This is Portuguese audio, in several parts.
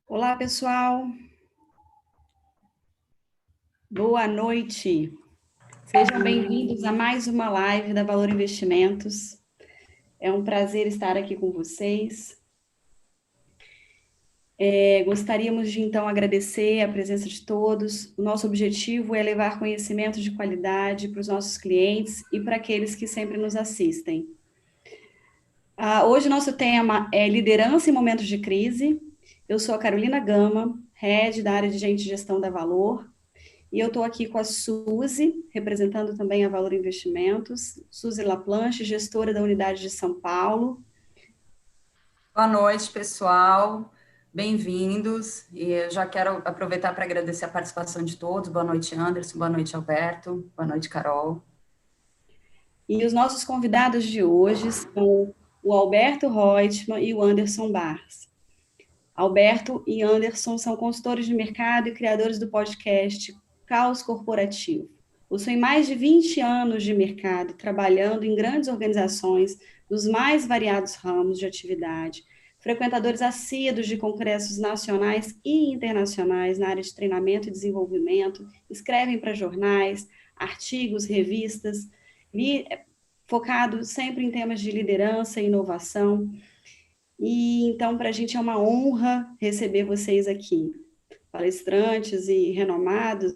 Olá, pessoal. Boa noite. Sejam bem-vindos a mais uma live da Valor Investimentos. É um prazer estar aqui com vocês. Gostaríamos de, então, agradecer a presença de todos. O nosso objetivo é levar conhecimento de qualidade para os nossos clientes e para aqueles que sempre nos assistem. Hoje, nosso tema é liderança em momentos de crise. Eu sou a Carolina Gama, head da área de Gente e Gestão da Valor. E eu estou aqui com a Suzy, representando também a Valor Investimentos, Suzy Laplanche, gestora da unidade de São Paulo. Boa noite, pessoal. Bem-vindos. E eu já quero aproveitar para agradecer a participação de todos. Boa noite, Anderson. Boa noite, Alberto. Boa noite, Carol. E os nossos convidados de hoje são o Alberto Reutemann e o Anderson Bars. Alberto e Anderson são consultores de mercado e criadores do podcast Caos Corporativo. Possuem mais de 20 anos de mercado, trabalhando em grandes organizações dos mais variados ramos de atividade, frequentadores assíduos de congressos nacionais e internacionais na área de treinamento e desenvolvimento, escrevem para jornais, artigos, revistas, focado sempre em temas de liderança e inovação. E então, para a gente é uma honra receber vocês aqui, palestrantes e renomados.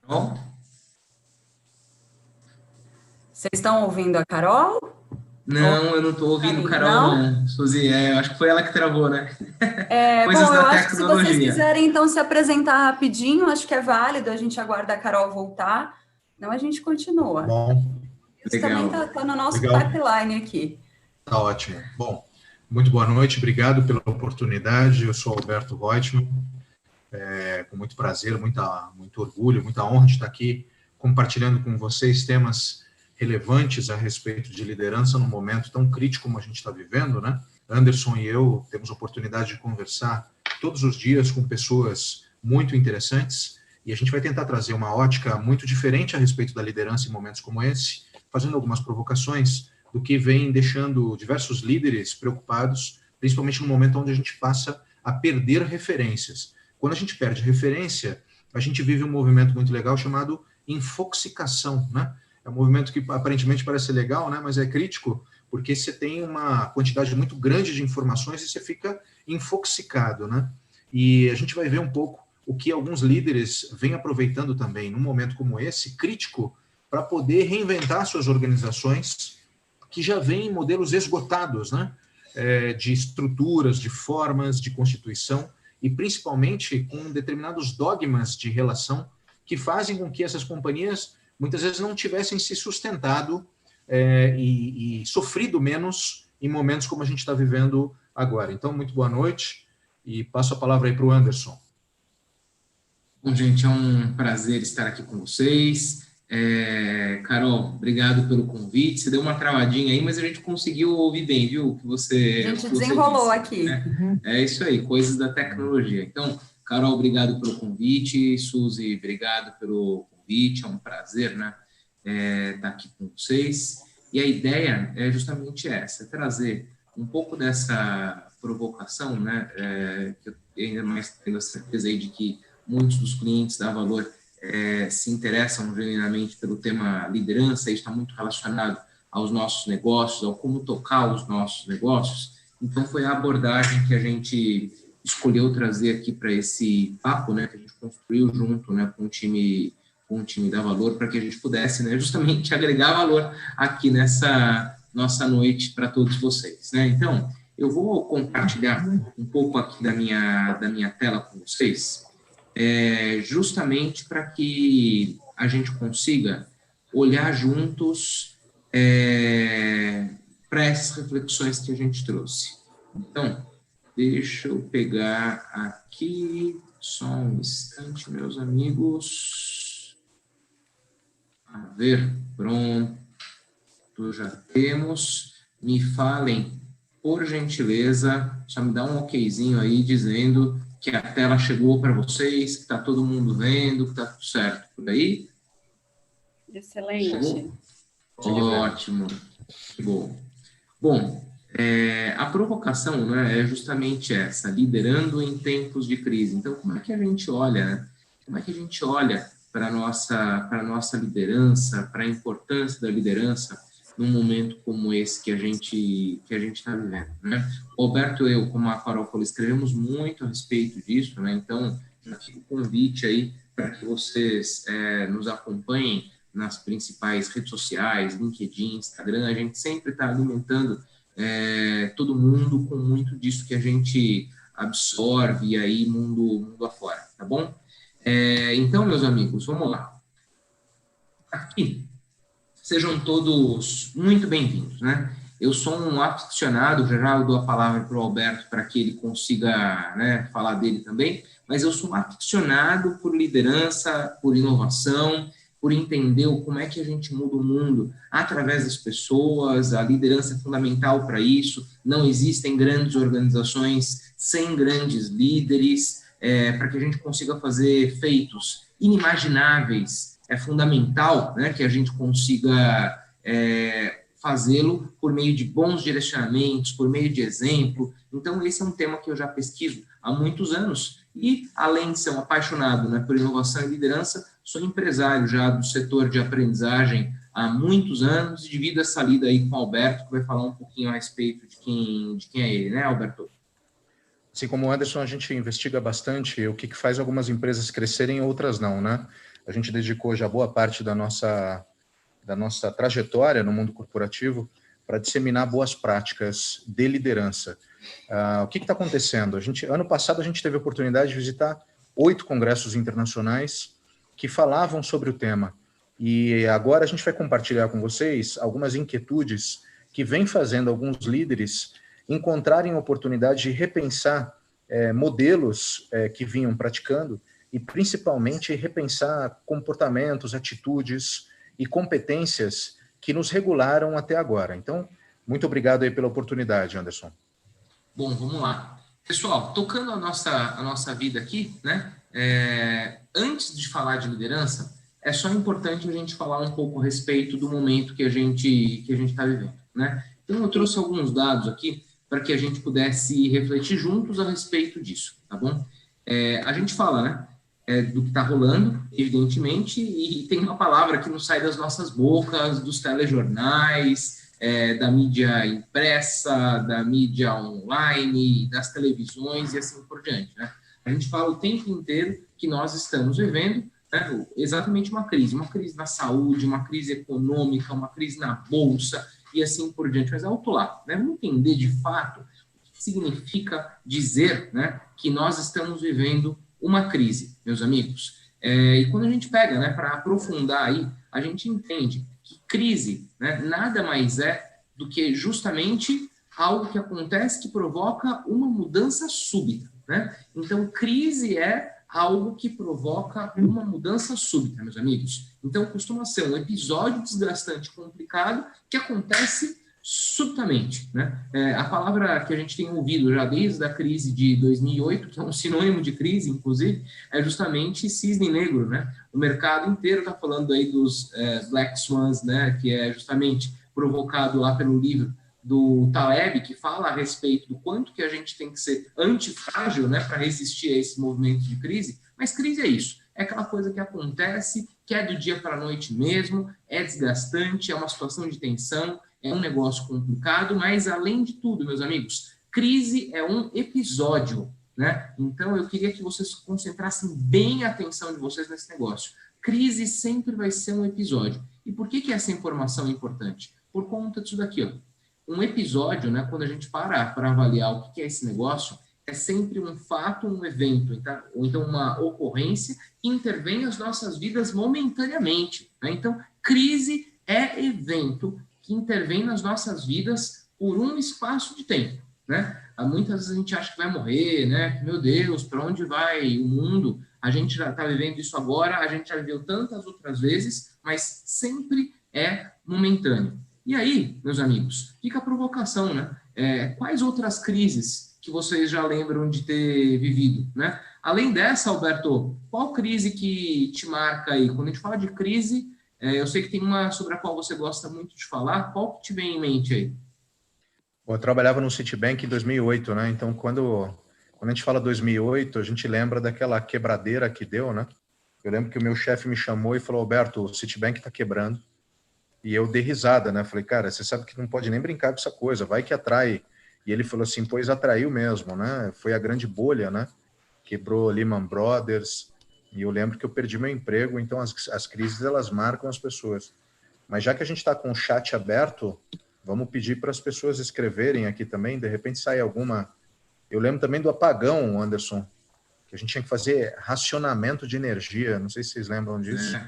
Bom, Vocês estão ouvindo a Carol? não, eu não estou ouvindo Carol, não. Suzy, eu acho que foi ela que travou, né? Coisas Bom, da eu acho que se vocês tecnologia. quiserem, então, se apresentar rapidinho, acho que é válido, a gente aguarda a Carol voltar, não a gente continua. Bom, Isso também Legal. está no nosso Legal. pipeline aqui. Tá ótimo. Bom, muito boa noite, obrigado pela oportunidade. Eu sou Alberto Reutemann, com muito prazer, muito orgulho, muita honra de estar aqui compartilhando com vocês temas relevantes a respeito de liderança num momento tão crítico como a gente está vivendo, né? Anderson e eu temos a oportunidade de conversar todos os dias com pessoas muito interessantes e a gente vai tentar trazer uma ótica muito diferente a respeito da liderança em momentos como esse, fazendo algumas provocações do que vem deixando diversos líderes preocupados, principalmente no momento onde a gente passa a perder referências. Quando a gente perde referência, a gente vive um movimento muito legal chamado infoxicação, né? É um movimento que aparentemente parece legal, né? Mas é crítico, porque você tem uma quantidade muito grande de informações e você fica infoxicado, né? E a gente vai ver um pouco o que alguns líderes vêm aproveitando também num momento como esse, crítico, para poder reinventar suas organizações que já vêm em modelos esgotados, né? De estruturas, de formas, de constituição, e principalmente com determinados dogmas de relação que fazem com que essas companhias muitas vezes não tivessem se sustentado e sofrido menos em momentos como a gente está vivendo agora. Então, muito boa noite e passo a palavra aí para o Anderson. Bom, gente, é um prazer estar aqui com vocês. Carol, obrigado pelo convite. Você deu uma travadinha aí, mas a gente conseguiu ouvir bem, viu? A gente desenrolou disse, aqui. Né? É isso aí, coisas da tecnologia. Então, Carol, obrigado pelo convite. Suzy, obrigado pelo convite. É um prazer, né, estar aqui com vocês. E a ideia é justamente essa, trazer um pouco dessa provocação, né, que eu ainda mais tenho a certeza aí de que muitos dos clientes da Valor se interessam genuinamente pelo tema liderança, isso está muito relacionado aos nossos negócios, ao como tocar os nossos negócios. Então, foi a abordagem que a gente escolheu trazer aqui para esse papo, né, que a gente construiu junto, né, com o time da Valor, para que a gente pudesse, né, justamente agregar valor aqui nessa nossa noite para todos vocês, né? Então, eu vou compartilhar um pouco aqui da minha tela com vocês, justamente para que a gente consiga olhar juntos para essas reflexões que a gente trouxe. Então, deixa eu pegar aqui, só um instante, meus amigos. A ver, pronto. Pronto, já temos. Me falem, por gentileza, só me dá um okzinho aí dizendo que a tela chegou para vocês, que está todo mundo vendo, que está tudo certo por aí. Excelente. Chegou? Ótimo, que bom. Bom, a provocação, né, é justamente essa, liderando em tempos de crise. Então, como é que a gente olha, né? Como é que a gente olha para a nossa liderança, para a importância da liderança num momento como esse que a gente está vivendo, né? O Alberto e eu, como a Carol falou, escrevemos muito a respeito disso, né? Então, já fica o convite aí para que vocês nos acompanhem nas principais redes sociais, LinkedIn, Instagram. A gente sempre está alimentando todo mundo com muito disso que a gente absorve aí mundo afora, tá bom? Então, meus amigos, vamos lá. Aqui, sejam todos muito bem-vindos, né? Eu sou um aficionado, já dou a palavra para o Alberto para que ele consiga, né, falar dele também, mas eu sou um aficionado por liderança, por inovação, por entender como é que a gente muda o mundo através das pessoas. A liderança é fundamental para isso. Não existem grandes organizações sem grandes líderes, para que a gente consiga fazer feitos inimagináveis. É fundamental, né, que a gente consiga fazê-lo por meio de bons direcionamentos, por meio de exemplo. Então, esse é um tema que eu já pesquiso há muitos anos e, além de ser um apaixonado, né, por inovação e liderança, sou empresário já do setor de aprendizagem há muitos anos e divido essa lida aí com o Alberto, que vai falar um pouquinho a respeito de quem é ele, né, Alberto? Assim como o Anderson, a gente investiga bastante o que faz algumas empresas crescerem e outras não, né? A gente dedicou já boa parte da nossa trajetória no mundo corporativo para disseminar boas práticas de liderança. O que está acontecendo? Ano passado, a gente teve a oportunidade de visitar 8 congressos internacionais que falavam sobre o tema. E agora a gente vai compartilhar com vocês algumas inquietudes que vem fazendo alguns líderes encontrarem oportunidade de repensar modelos que vinham praticando e, principalmente, repensar comportamentos, atitudes e competências que nos regularam até agora. Então, muito obrigado aí pela oportunidade, Anderson. Bom, vamos lá. Pessoal, tocando a nossa vida aqui, né? Antes de falar de liderança, é só importante a gente falar um pouco a respeito do momento que a gente está vivendo, né? Então, eu trouxe alguns dados aqui para que a gente pudesse refletir juntos a respeito disso, tá bom? A gente fala, né? Do que está rolando, evidentemente, e tem uma palavra que não sai das nossas bocas, dos telejornais, da mídia impressa, da mídia online, das televisões e assim por diante, né? A gente fala o tempo inteiro que nós estamos vivendo, né, exatamente uma crise na saúde, uma crise econômica, uma crise na bolsa e assim por diante. Mas alto lá, né? Vamos entender de fato o que significa dizer, né, que nós estamos vivendo uma crise, meus amigos. E quando a gente pega, né, para aprofundar aí, a gente entende que crise, né, nada mais é do que justamente algo que acontece que provoca uma mudança súbita, né? Então, crise é algo que provoca uma mudança súbita, meus amigos. Então, costuma ser um episódio desgastante, complicado, que acontece subitamente, né? A palavra que a gente tem ouvido já desde a crise de 2008, que é um sinônimo de crise, inclusive, é justamente cisne negro, né? O mercado inteiro está falando aí dos Black Swans, né? Que é justamente provocado lá pelo livro do Taleb, que fala a respeito do quanto que a gente tem que ser antifrágil, né? Para resistir a esse movimento de crise. Mas crise é isso, é aquela coisa que acontece, que é do dia para a noite mesmo, é desgastante, é uma situação de tensão, é um negócio complicado, mas, além de tudo, meus amigos, crise é um episódio, né? Então, eu queria que vocês concentrassem bem a atenção de vocês nesse negócio. Crise sempre vai ser um episódio. E por que essa informação é importante? Por conta disso daqui, ó. Um episódio, né, quando a gente para avaliar o que é esse negócio, é sempre um fato, um evento, tá? Ou então uma ocorrência que intervém nas nossas vidas momentaneamente, né? Então, crise é evento que intervém nas nossas vidas por um espaço de tempo, né? Muitas vezes a gente acha que vai morrer, né? Meu Deus, para onde vai o mundo? A gente já está vivendo isso agora, a gente já viveu tantas outras vezes, mas sempre é momentâneo. E aí, meus amigos, fica a provocação, né? Quais outras crises que vocês já lembram de ter vivido, né? Além dessa, Alberto, qual crise que te marca aí? Quando a gente fala de crise, eu sei que tem uma sobre a qual você gosta muito de falar, qual que te vem em mente aí? Bom, eu trabalhava no Citibank em 2008, né? Então, quando a gente fala 2008, a gente lembra daquela quebradeira que deu, né? Eu lembro que o meu chefe me chamou e falou, Alberto, o Citibank está quebrando. E eu dei risada, né? Falei, cara, você sabe que não pode nem brincar com essa coisa, vai que atrai. E ele falou assim, pois atraiu mesmo, né? Foi a grande bolha, né? Quebrou Lehman Brothers, e eu lembro que eu perdi meu emprego, então as crises, elas marcam as pessoas. Mas já que a gente está com o chat aberto, vamos pedir para as pessoas escreverem aqui também, de repente sai alguma... Eu lembro também do apagão, Anderson, que a gente tinha que fazer racionamento de energia, não sei se vocês lembram disso.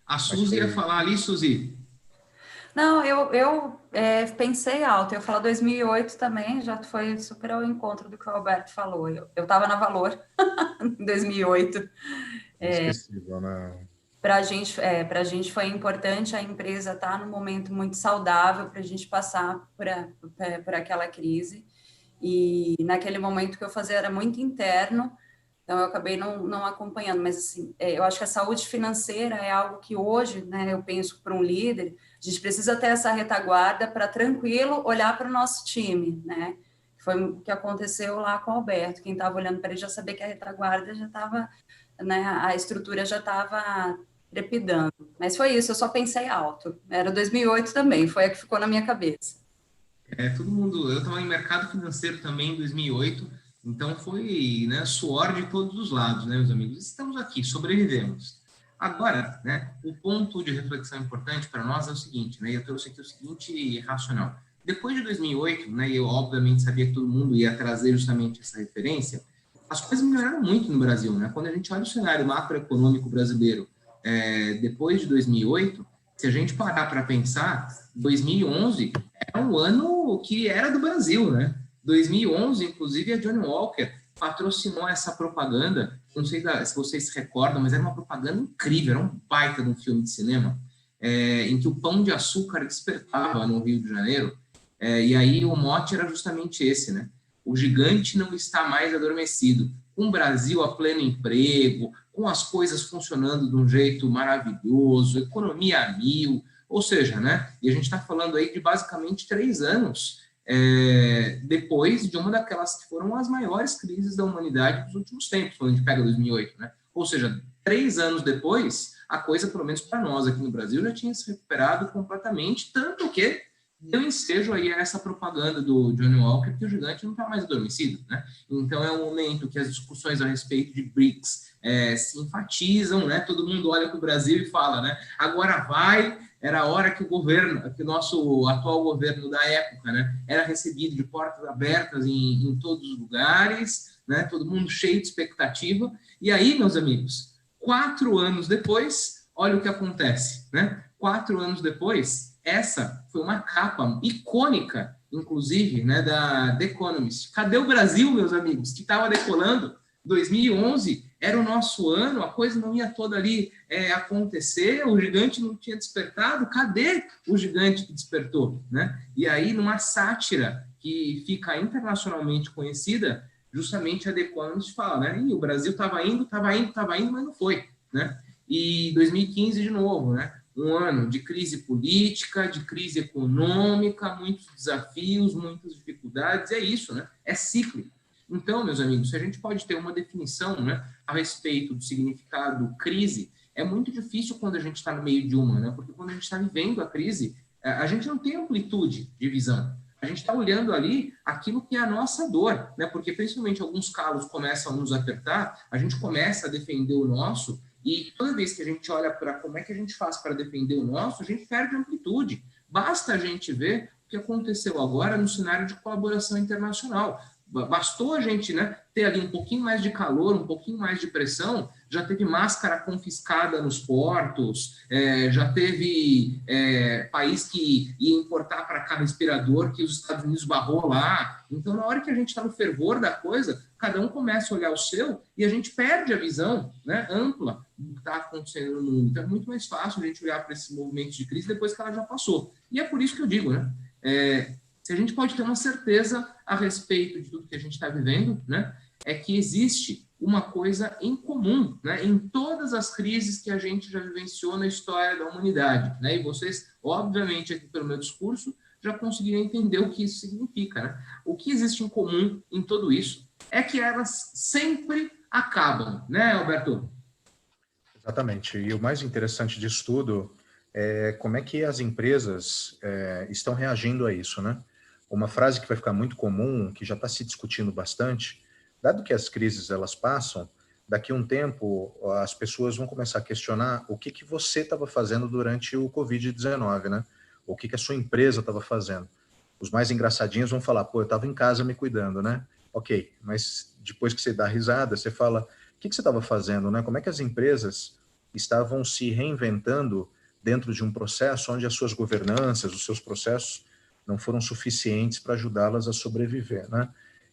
A Suzy ia falar ali, Suzy. Não, eu pensei alto. Eu falo 2008 também, já foi super ao encontro do que o Alberto falou. Eu estava na Valor em 2008. Inesquecível, né? Para a gente foi importante a empresa estar num momento muito saudável para a gente passar por aquela crise. E naquele momento que eu fazia era muito interno, então eu acabei não acompanhando. Mas assim, eu acho que a saúde financeira é algo que hoje, né, eu penso para um líder, a gente precisa ter essa retaguarda para tranquilo olhar para o nosso time, né? Foi o que aconteceu lá com o Alberto. Quem estava olhando para ele já sabia que a retaguarda já estava, né, a estrutura já estava trepidando. Mas foi isso, eu só pensei alto. Era 2008 também, foi a que ficou na minha cabeça. Todo mundo... Eu estava em mercado financeiro também em 2008, então foi, né, suor de todos os lados, né, meus amigos? Estamos aqui, sobrevivemos. Agora, né, o ponto de reflexão importante para nós é o seguinte, né, eu trouxe aqui o seguinte racional. Depois de 2008, né, eu obviamente sabia que todo mundo ia trazer justamente essa referência, as coisas melhoraram muito no Brasil, né? Quando a gente olha o cenário macroeconômico brasileiro, depois de 2008, se a gente parar para pensar, 2011 era um ano que era do Brasil, né? 2011, inclusive, a Johnny Walker patrocinou essa propaganda, não sei se vocês se recordam, mas era uma propaganda incrível, era um baita de um filme de cinema, em que o Pão de Açúcar despertava no Rio de Janeiro, e aí o mote era justamente esse, né? O gigante não está mais adormecido. Com o Brasil a pleno emprego, com as coisas funcionando de um jeito maravilhoso, economia a mil, ou seja, né? E a gente está falando aí de basicamente 3 anos depois de uma daquelas que foram as maiores crises da humanidade dos últimos tempos, quando a gente pega 2008, né? Ou seja, 3 anos depois, a coisa, pelo menos para nós aqui no Brasil, já tinha se recuperado completamente, tanto que deu ensejo aí a essa propaganda do Johnny Walker que o gigante não está mais adormecido, né? Então é um momento que as discussões a respeito de BRICS se enfatizam, né? Todo mundo olha para o Brasil e fala, né? Agora vai, era a hora que que o nosso atual governo da época, né? Era recebido de portas abertas em todos os lugares, né? Todo mundo cheio de expectativa. E aí, meus amigos, 4 anos depois, olha o que acontece, né? 4 anos depois, essa foi uma capa icônica, inclusive, né, da The Economist. Cadê o Brasil, meus amigos, que estava decolando? 2011 era o nosso ano, a coisa não ia toda ali acontecer, o gigante não tinha despertado, cadê o gigante que despertou? Né? E aí, numa sátira que fica internacionalmente conhecida, justamente a The Economist fala, né? E o Brasil estava indo, mas não foi. Né? E 2015 de novo, né? Um ano de crise política, de crise econômica, muitos desafios, muitas dificuldades, é isso, né? É cíclico. Então, meus amigos, se a gente pode ter uma definição, né, a respeito do significado crise, é muito difícil quando a gente está no meio de uma, né? Porque quando a gente está vivendo a crise, a gente não tem amplitude de visão. A gente está olhando ali aquilo que é a nossa dor, né? Porque principalmente alguns calos começam a nos apertar, a gente começa a defender o nosso, e toda vez que a gente olha para como é que a gente faz para defender o nosso, a gente perde amplitude. Basta a gente ver o que aconteceu agora no cenário de colaboração internacional. bastou a gente, né, ter ali um pouquinho mais de calor, um pouquinho mais de pressão, já teve máscara confiscada nos portos, já teve país que ia importar para cá respirador que os Estados Unidos barrou lá. Então, na hora que a gente está no fervor da coisa, cada um começa a olhar o seu e a gente perde a visão, né, ampla do que está acontecendo no mundo. Então, é muito mais fácil a gente olhar para esse movimento de crise depois que ela já passou. E é por isso que eu digo, né, se a gente pode ter uma certeza a respeito de tudo que a gente está vivendo, né, é que existe uma coisa em comum, né, em todas as crises que a gente já vivenciou na história da humanidade, né, e vocês, obviamente, aqui pelo meu discurso, já conseguiram entender o que isso significa, né? O que existe em comum em tudo isso é que elas sempre acabam, né, Alberto? Exatamente. E o mais interessante disso tudo é como é que as empresas estão reagindo a isso, né? Uma frase que vai ficar muito comum, que já está se discutindo bastante, dado que as crises elas passam, daqui a um tempo as pessoas vão começar a questionar o que você estava fazendo durante o Covid-19, né? O que a sua empresa estava fazendo. Os mais engraçadinhos vão falar, pô, eu estava em casa me cuidando, né? Ok, mas depois que você dá risada, você fala, o que você estava fazendo, né? Como é que as empresas estavam se reinventando dentro de um processo onde as suas governanças, os seus processos não foram suficientes para ajudá-las a sobreviver, né?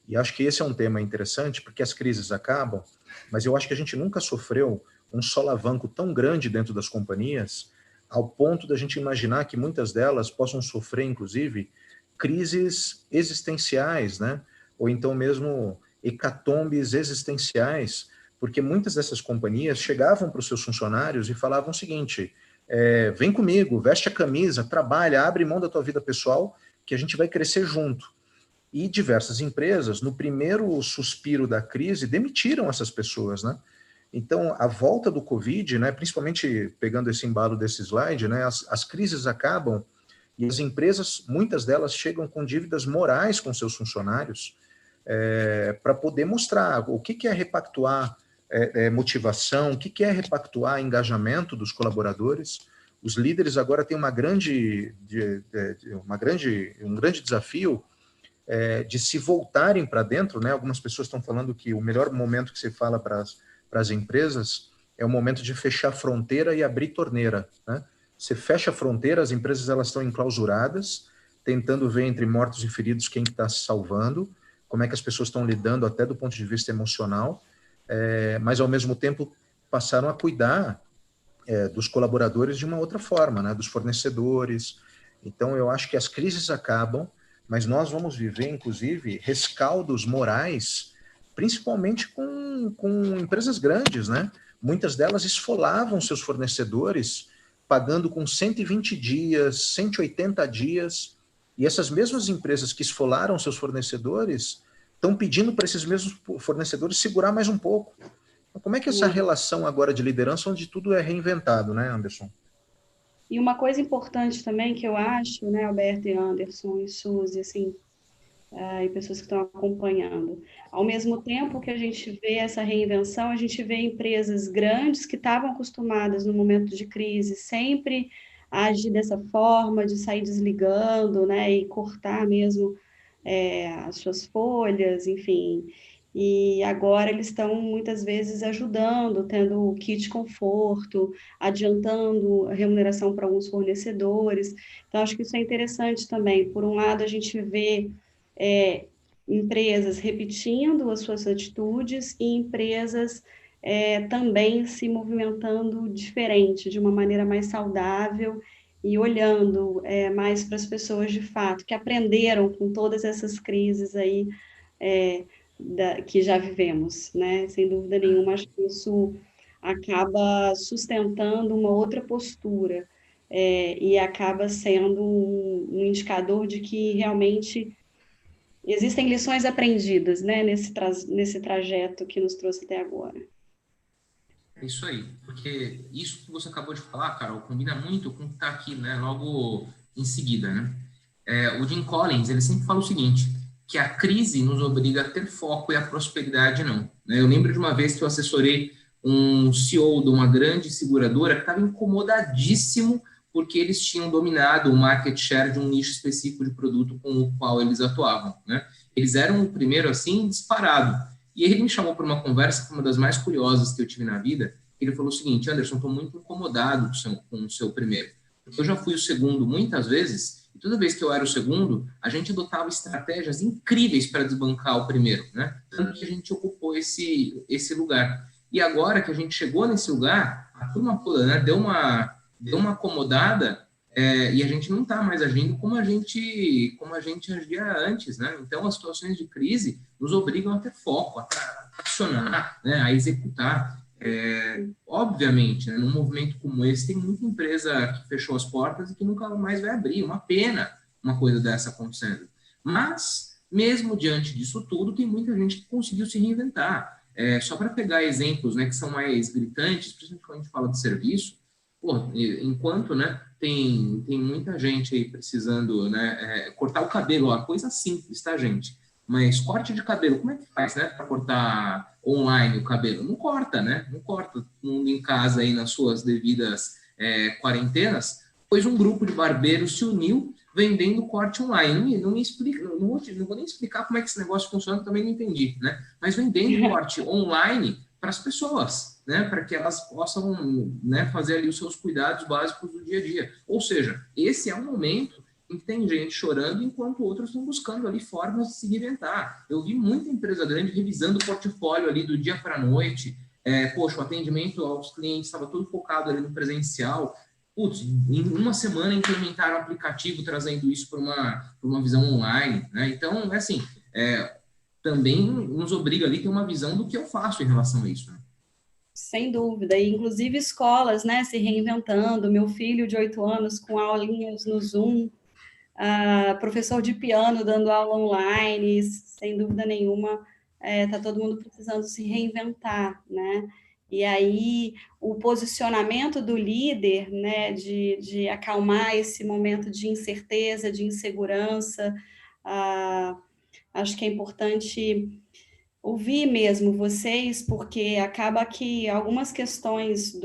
E acho que esse é um tema interessante, porque as crises acabam, mas eu acho que a gente nunca sofreu um solavanco tão grande dentro das companhias, ao ponto da gente imaginar que muitas delas possam sofrer, inclusive, crises existenciais, né? Ou então mesmo hecatombes existenciais, porque muitas dessas companhias chegavam para os seus funcionários e falavam o seguinte, vem comigo, veste a camisa, trabalha, abre mão da tua vida pessoal, que a gente vai crescer junto. E diversas empresas, no primeiro suspiro da crise, demitiram essas pessoas, né? Então, a volta do Covid, né, principalmente pegando esse embalo desse slide, né, as crises acabam e as empresas, muitas delas chegam com dívidas morais com seus funcionários para poder mostrar o que é repactuar motivação, o que é repactuar engajamento dos colaboradores. Os líderes agora têm um grande desafio de se voltarem para dentro, né? Algumas pessoas estão falando que o melhor momento que se fala para as empresas é o momento de fechar a fronteira e abrir torneira, né? Você fecha a fronteira, as empresas elas estão enclausuradas, tentando ver entre mortos e feridos quem está se salvando, como é que as pessoas estão lidando até do ponto de vista emocional, mas ao mesmo tempo passaram a cuidar dos colaboradores de uma outra forma, né? Dos fornecedores. Então eu acho que as crises acabam, mas nós vamos viver, inclusive, rescaldos morais, principalmente com empresas grandes, né? Muitas delas esfolavam seus fornecedores, pagando com 120 dias, 180 dias, e essas mesmas empresas que esfolaram seus fornecedores estão pedindo para esses mesmos fornecedores segurar mais um pouco. Então, como é que essa relação agora de liderança, onde tudo é reinventado, né, Anderson? E uma coisa importante também que eu acho, né, Alberto e Anderson e Suzy, assim, e pessoas que estão acompanhando, ao mesmo tempo que a gente vê essa reinvenção, a gente vê empresas grandes que estavam acostumadas no momento de crise sempre a agir dessa forma, de sair desligando, né, e cortar mesmo as suas folhas, enfim. E agora eles estão, muitas vezes, ajudando, tendo kit conforto, adiantando a remuneração para alguns fornecedores. Então, acho que isso é interessante também. Por um lado, a gente vê empresas repetindo as suas atitudes e empresas também se movimentando diferente, de uma maneira mais saudável e olhando mais para as pessoas de fato, que aprenderam com todas essas crises aí que já vivemos, né? Sem dúvida nenhuma, acho que isso acaba sustentando uma outra postura e acaba sendo um indicador de que realmente existem lições aprendidas, né? Nesse trajeto que nos trouxe até agora. É isso aí, porque isso que você acabou de falar, Carol, combina muito com o que está aqui, né, logo em seguida, né? O Jim Collins, ele sempre fala o seguinte, que a crise nos obriga a ter foco e a prosperidade não. Né? Eu lembro de uma vez que eu assessorei um CEO de uma grande seguradora que estava incomodadíssimo porque eles tinham dominado o market share de um nicho específico de produto com o qual eles atuavam, né? Eles eram o primeiro, assim, disparado. E ele me chamou para uma conversa, que foi uma das mais curiosas que eu tive na vida. Ele falou o seguinte: Anderson, estou muito incomodado com o seu primeiro. Eu já fui o segundo muitas vezes, e toda vez que eu era o segundo, a gente adotava estratégias incríveis para desbancar o primeiro, né? Tanto que a gente ocupou esse lugar. E agora que a gente chegou nesse lugar, a turma toda, né, deu uma acomodada, e a gente não está mais agindo como a gente agia antes, né? Então, as situações de crise nos obrigam a ter foco, a acionar, né, a executar. Obviamente, né, num movimento como esse, tem muita empresa que fechou as portas e que nunca mais vai abrir. Uma pena uma coisa dessa acontecendo. Mas, mesmo diante disso tudo, tem muita gente que conseguiu se reinventar. Só para pegar exemplos, né, que são mais gritantes, principalmente quando a gente fala de serviço, enquanto, né, tem muita gente aí precisando, né, cortar o cabelo, ó, coisa simples, tá, gente? Mas corte de cabelo, como é que faz, né, para cortar online o cabelo? Não corta, né? Não corta. Todo mundo em casa aí nas suas devidas quarentenas, pois um grupo de barbeiros se uniu vendendo corte online. Não me explica, não vou nem explicar como é que esse negócio funciona, também não entendi, né? Mas vendendo corte online para as pessoas, né, para que elas possam, né, fazer ali os seus cuidados básicos do dia a dia. Ou seja, esse é um momento em que tem gente chorando enquanto outros estão buscando ali formas de se reinventar. Eu vi muita empresa grande revisando o portfólio ali do dia para a noite. Poxa, o atendimento aos clientes estava todo focado ali no presencial. Putz, em uma semana implementaram o aplicativo trazendo isso para uma visão online, né? Então, assim, também nos obriga ali a ter uma visão do que eu faço em relação a isso, né? Sem dúvida, e inclusive escolas, né, se reinventando. Meu filho de 8 anos com aulinhas no Zoom, professor de piano dando aula online, sem dúvida nenhuma, está todo mundo precisando se reinventar, né? E aí o posicionamento do líder, né, de acalmar esse momento de incerteza, de insegurança, acho que é importante ouvir mesmo vocês, porque acaba que algumas questões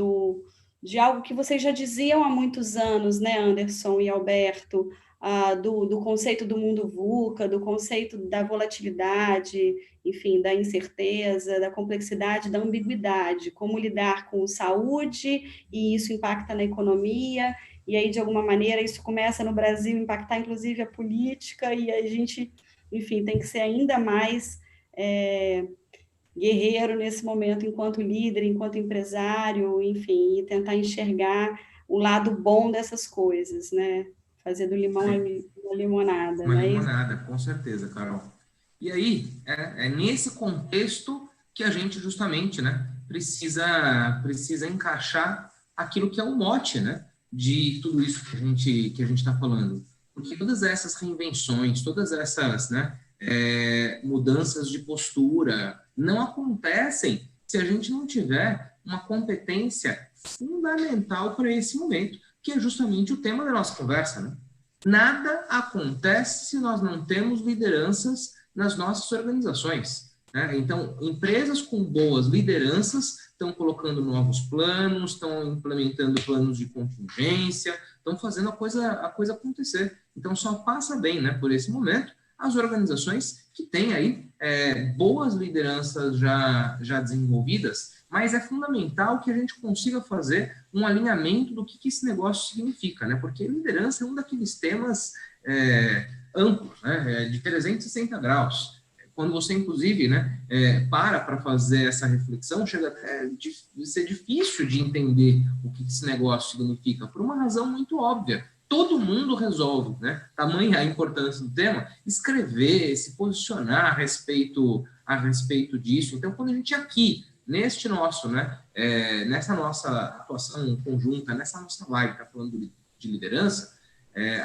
de algo que vocês já diziam há muitos anos, né, Anderson e Alberto, do conceito do mundo VUCA, do conceito da volatilidade, enfim, da incerteza, da complexidade, da ambiguidade, como lidar com saúde, e isso impacta na economia, e aí, de alguma maneira, isso começa no Brasil a impactar, inclusive, a política, e a gente, enfim, tem que ser ainda mais guerreiro nesse momento, enquanto líder, enquanto empresário, enfim, e tentar enxergar o lado bom dessas coisas, né? Fazer do limão uma limonada. Uma né? limonada, com certeza, Carol. E aí, é nesse contexto que a gente justamente, né, precisa encaixar aquilo que é o mote, né, de tudo isso que a gente está falando. Porque todas essas reinvenções, todas essas, né, mudanças de postura não acontecem se a gente não tiver uma competência fundamental para esse momento, que é justamente o tema da nossa conversa, né? Nada acontece se nós não temos lideranças nas nossas organizações, né? Então, empresas com boas lideranças estão colocando novos planos, estão implementando planos de contingência, estão fazendo a coisa acontecer. Então, só passa bem, né, por esse momento as organizações que têm aí boas lideranças já desenvolvidas, mas é fundamental que a gente consiga fazer um alinhamento do que esse negócio significa, né? Porque liderança é um daqueles temas amplos, né? De 360 graus. Quando você, inclusive, né, para fazer essa reflexão, chega até a ser difícil de entender o que esse negócio significa, por uma razão muito óbvia. Todo mundo resolve, né? Tamanha a importância do tema, escrever, se posicionar a respeito disso. Então, quando a gente aqui, neste nosso, né, nessa nossa atuação conjunta, nessa nossa live, está falando de liderança,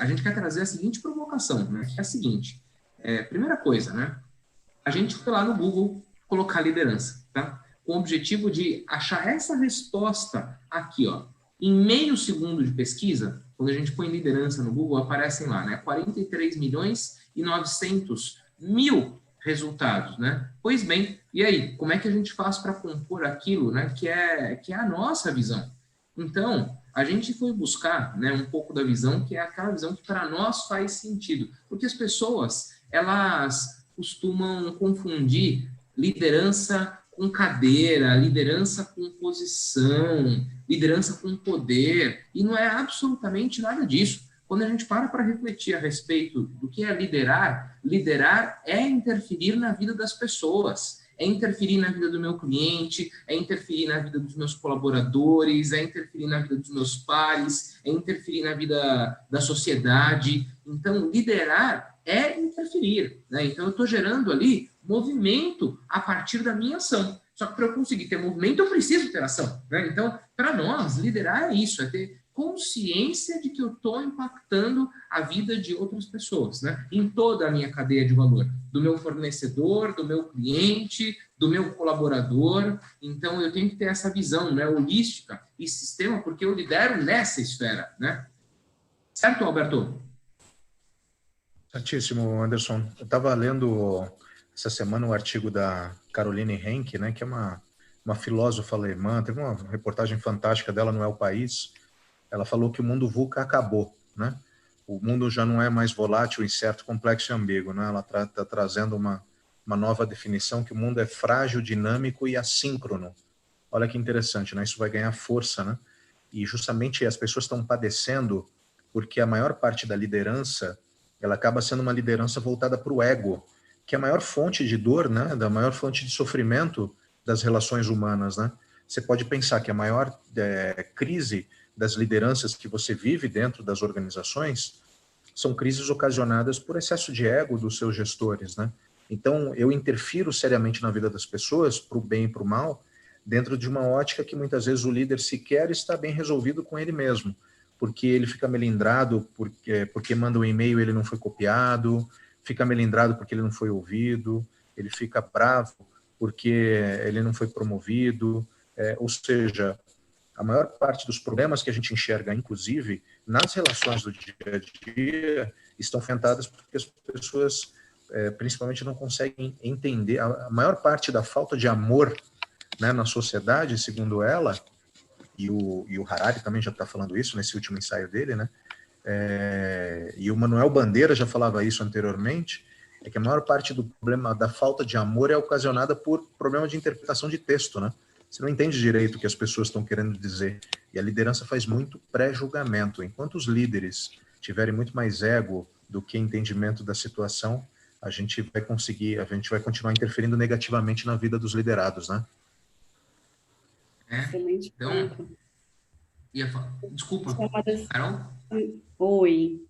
a gente quer trazer a seguinte provocação, né, que é a seguinte: primeira coisa, né, a gente foi lá no Google colocar liderança, tá? Com o objetivo de achar essa resposta aqui, ó, em meio segundo de pesquisa. Quando a gente põe liderança no Google, aparecem lá, né, 43.900.000 resultados, né? Pois bem, e aí, como é que a gente faz para compor aquilo, né, que é a nossa visão? Então, a gente foi buscar, né, um pouco da visão que é aquela visão que para nós faz sentido, porque as pessoas, elas costumam confundir liderança com cadeira, liderança com posição, liderança com poder, e não é absolutamente nada disso. Quando a gente para refletir a respeito do que é liderar, liderar é interferir na vida das pessoas, é interferir na vida do meu cliente, é interferir na vida dos meus colaboradores, é interferir na vida dos meus pares, é interferir na vida da sociedade. Então, liderar é interferir, né? Então, eu estou gerando ali movimento a partir da minha ação. Só que para eu conseguir ter movimento, eu preciso ter ação, né? Então, para nós, liderar é isso, é ter consciência de que eu estou impactando a vida de outras pessoas, né? Em toda a minha cadeia de valor, do meu fornecedor, do meu cliente, do meu colaborador. Então, eu tenho que ter essa visão, né, holística e sistema, porque eu lidero nessa esfera, né? Certo, Alberto? Certíssimo, Anderson. Eu estava lendo essa semana um artigo da Caroline Henke, né, que é uma filósofa alemã, teve uma reportagem fantástica dela no El País. Ela falou que o mundo VUCA acabou, né? O mundo já não é mais volátil, incerto, complexo e ambíguo, né? Ela está trazendo uma nova definição, que o mundo é frágil, dinâmico e assíncrono. Olha que interessante, né? Isso vai ganhar força, né? E justamente as pessoas estão padecendo porque a maior parte da liderança, ela acaba sendo uma liderança voltada para o ego, que é a maior fonte de dor, né? Da maior fonte de sofrimento das relações humanas, né? Você pode pensar que a maior crise das lideranças que você vive dentro das organizações são crises ocasionadas por excesso de ego dos seus gestores, né? Então, eu interfiro seriamente na vida das pessoas, para o bem e para o mal, dentro de uma ótica que muitas vezes o líder sequer está bem resolvido com ele mesmo, porque ele fica melindrado porque manda um e-mail e ele não foi copiado, fica melindrado porque ele não foi ouvido, ele fica bravo porque ele não foi promovido, ou seja, a maior parte dos problemas que a gente enxerga, inclusive, nas relações do dia a dia, estão enfrentadas porque as pessoas, principalmente, não conseguem entender. A maior parte da falta de amor, né, na sociedade, segundo ela, e o Harari também já está falando isso nesse último ensaio dele, né? E o Manuel Bandeira já falava isso anteriormente, é que a maior parte do problema da falta de amor é ocasionada por problema de interpretação de texto, né? Você não entende direito o que as pessoas estão querendo dizer. E a liderança faz muito pré-julgamento. Enquanto os líderes tiverem muito mais ego do que entendimento da situação, a gente vai continuar interferindo negativamente na vida dos liderados, né? Excelente ponto. Desculpa, Carol? Oi.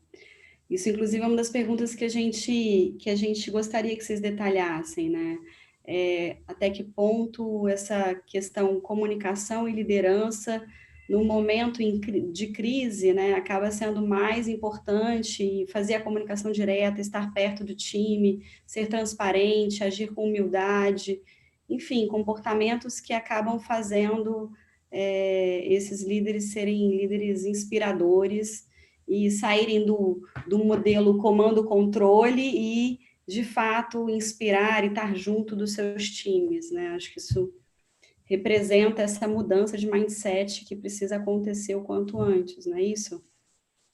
Isso, inclusive, é uma das perguntas que a gente gostaria que vocês detalhassem, né? Até que ponto essa questão comunicação e liderança no momento de crise, né, acaba sendo mais importante, fazer a comunicação direta, estar perto do time, ser transparente, agir com humildade, enfim, comportamentos que acabam fazendo esses líderes serem líderes inspiradores e saírem do modelo comando-controle e, de fato, inspirar e estar junto dos seus times, né? Acho que isso representa essa mudança de mindset que precisa acontecer o quanto antes, não é isso?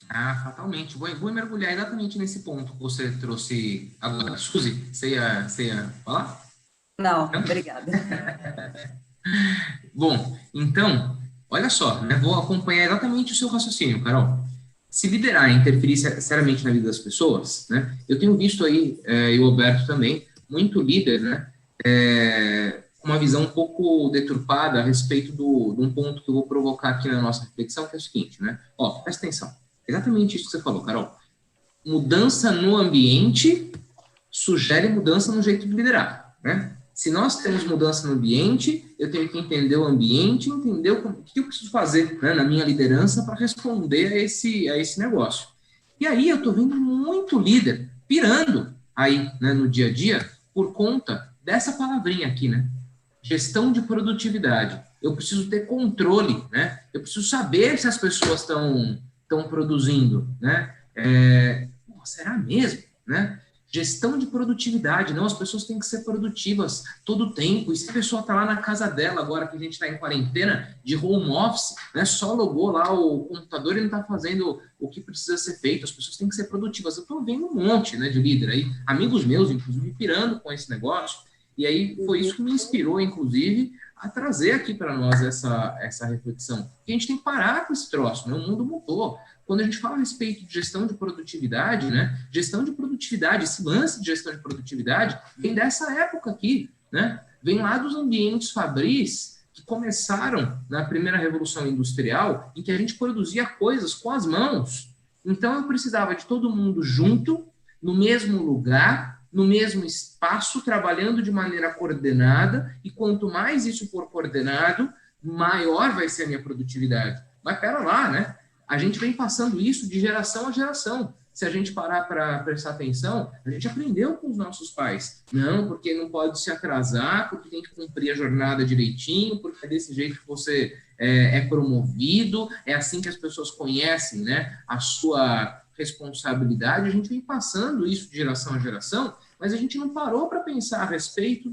Fatalmente. Vou mergulhar exatamente nesse ponto que você trouxe agora. Suzy, você ia falar? Não, obrigada. Bom, então, olha só, né? Vou acompanhar exatamente o seu raciocínio, Carol. Se liderar e interferir seriamente na vida das pessoas, né? Eu tenho visto aí, e o Alberto também, muito líder, né? Com uma visão um pouco deturpada a respeito de um ponto que eu vou provocar aqui na nossa reflexão, que é o seguinte, né? Presta atenção. Exatamente isso que você falou, Carol. Mudança no ambiente sugere mudança no jeito de liderar, né? Se nós temos mudança no ambiente, eu tenho que entender o ambiente, entender o que eu preciso fazer, né, na minha liderança para responder a esse negócio. E aí eu estou vendo muito líder pirando aí, né, no dia a dia por conta dessa palavrinha aqui, né? Gestão de produtividade. Eu preciso ter controle, né? Eu preciso saber se as pessoas estão produzindo, né? Será mesmo, né? Gestão de produtividade, não, as pessoas têm que ser produtivas todo o tempo, e se a pessoa está lá na casa dela, agora que a gente está em quarentena, de home office, né, só logou lá o computador e não está fazendo o que precisa ser feito, as pessoas têm que ser produtivas. Eu estou vendo um monte, né, de líder aí, amigos meus, inclusive, pirando com esse negócio, e aí foi isso que me inspirou, inclusive, a trazer aqui para nós essa reflexão. Que a gente tem que parar com esse troço, né? O mundo mudou. Quando a gente fala a respeito de gestão de produtividade, né? Gestão de produtividade, esse lance de gestão de produtividade vem dessa época aqui, né? Vem lá dos ambientes fabris que começaram na primeira revolução industrial, em que a gente produzia coisas com as mãos. Então eu precisava de todo mundo junto, no mesmo lugar, no mesmo espaço, trabalhando de maneira coordenada, e quanto mais isso for coordenado, maior vai ser a minha produtividade. Mas pera lá, né? A gente vem passando isso de geração a geração. Se a gente parar para prestar atenção, a gente aprendeu com os nossos pais. Não, porque não pode se atrasar, porque tem que cumprir a jornada direitinho, porque é desse jeito que você é promovido, é assim que as pessoas conhecem, né, a sua responsabilidade. A gente vem passando isso de geração a geração, mas a gente não parou para pensar a respeito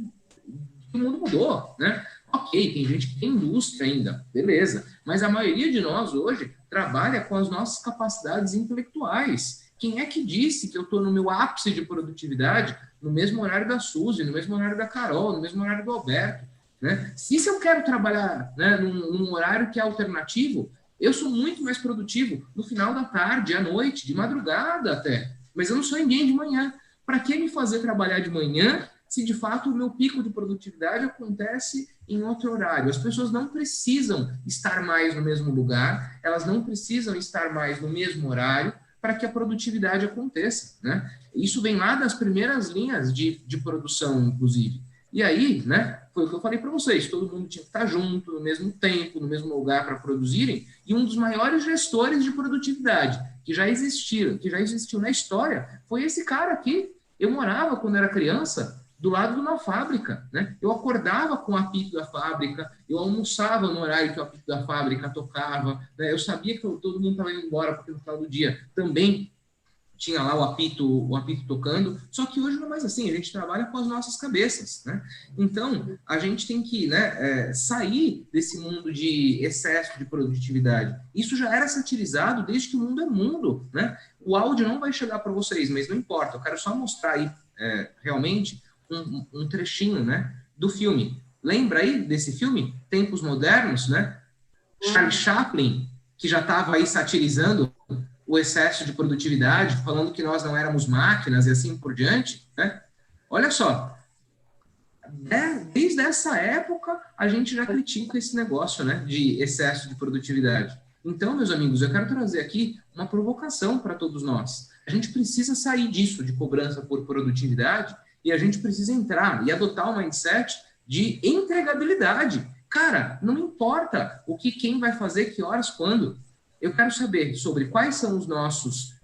que o mundo mudou, né? Ok, tem gente que tem indústria ainda, beleza, mas a maioria de nós hoje trabalha com as nossas capacidades intelectuais. Quem é que disse que eu estou no meu ápice de produtividade no mesmo horário da Suzy, no mesmo horário da Carol, no mesmo horário do Alberto, né? Se eu quero trabalhar, né, num horário que é alternativo, eu sou muito mais produtivo no final da tarde, à noite, de madrugada até, mas eu não sou ninguém de manhã. Para que me fazer trabalhar de manhã se de fato o meu pico de produtividade acontece em outro horário? As pessoas não precisam estar mais no mesmo lugar, elas não precisam estar mais no mesmo horário para que a produtividade aconteça, né? Isso vem lá das primeiras linhas de produção, inclusive. E aí, né, foi o que eu falei para vocês, todo mundo tinha que estar junto, no mesmo tempo, no mesmo lugar para produzirem, e um dos maiores gestores de produtividade que já existiu na história, foi esse cara aqui. Eu morava, quando era criança, do lado de uma fábrica, né? Eu acordava com o apito da fábrica, eu almoçava no horário que o apito da fábrica tocava, né? Eu sabia que todo mundo estava indo embora, porque no final do dia também tinha lá o apito tocando, só que hoje não é mais assim, a gente trabalha com as nossas cabeças, né? Então, a gente tem que, né, sair desse mundo de excesso de produtividade. Isso já era satirizado desde que o mundo é mundo, né? O áudio não vai chegar para vocês, mas não importa, eu quero só mostrar aí, realmente, um trechinho, né, do filme. Lembra aí desse filme? Tempos Modernos, né? Charlie Chaplin, que já estava aí satirizando o excesso de produtividade, falando que nós não éramos máquinas e assim por diante, né? Olha só, desde essa época a gente já critica esse negócio, né, de excesso de produtividade. Então, meus amigos, eu quero trazer aqui uma provocação para todos nós. A gente precisa sair disso, de cobrança por produtividade, e a gente precisa entrar e adotar um mindset de entregabilidade. Cara, não importa o que quem vai fazer, que horas, quando. Eu quero saber sobre quais são os nossos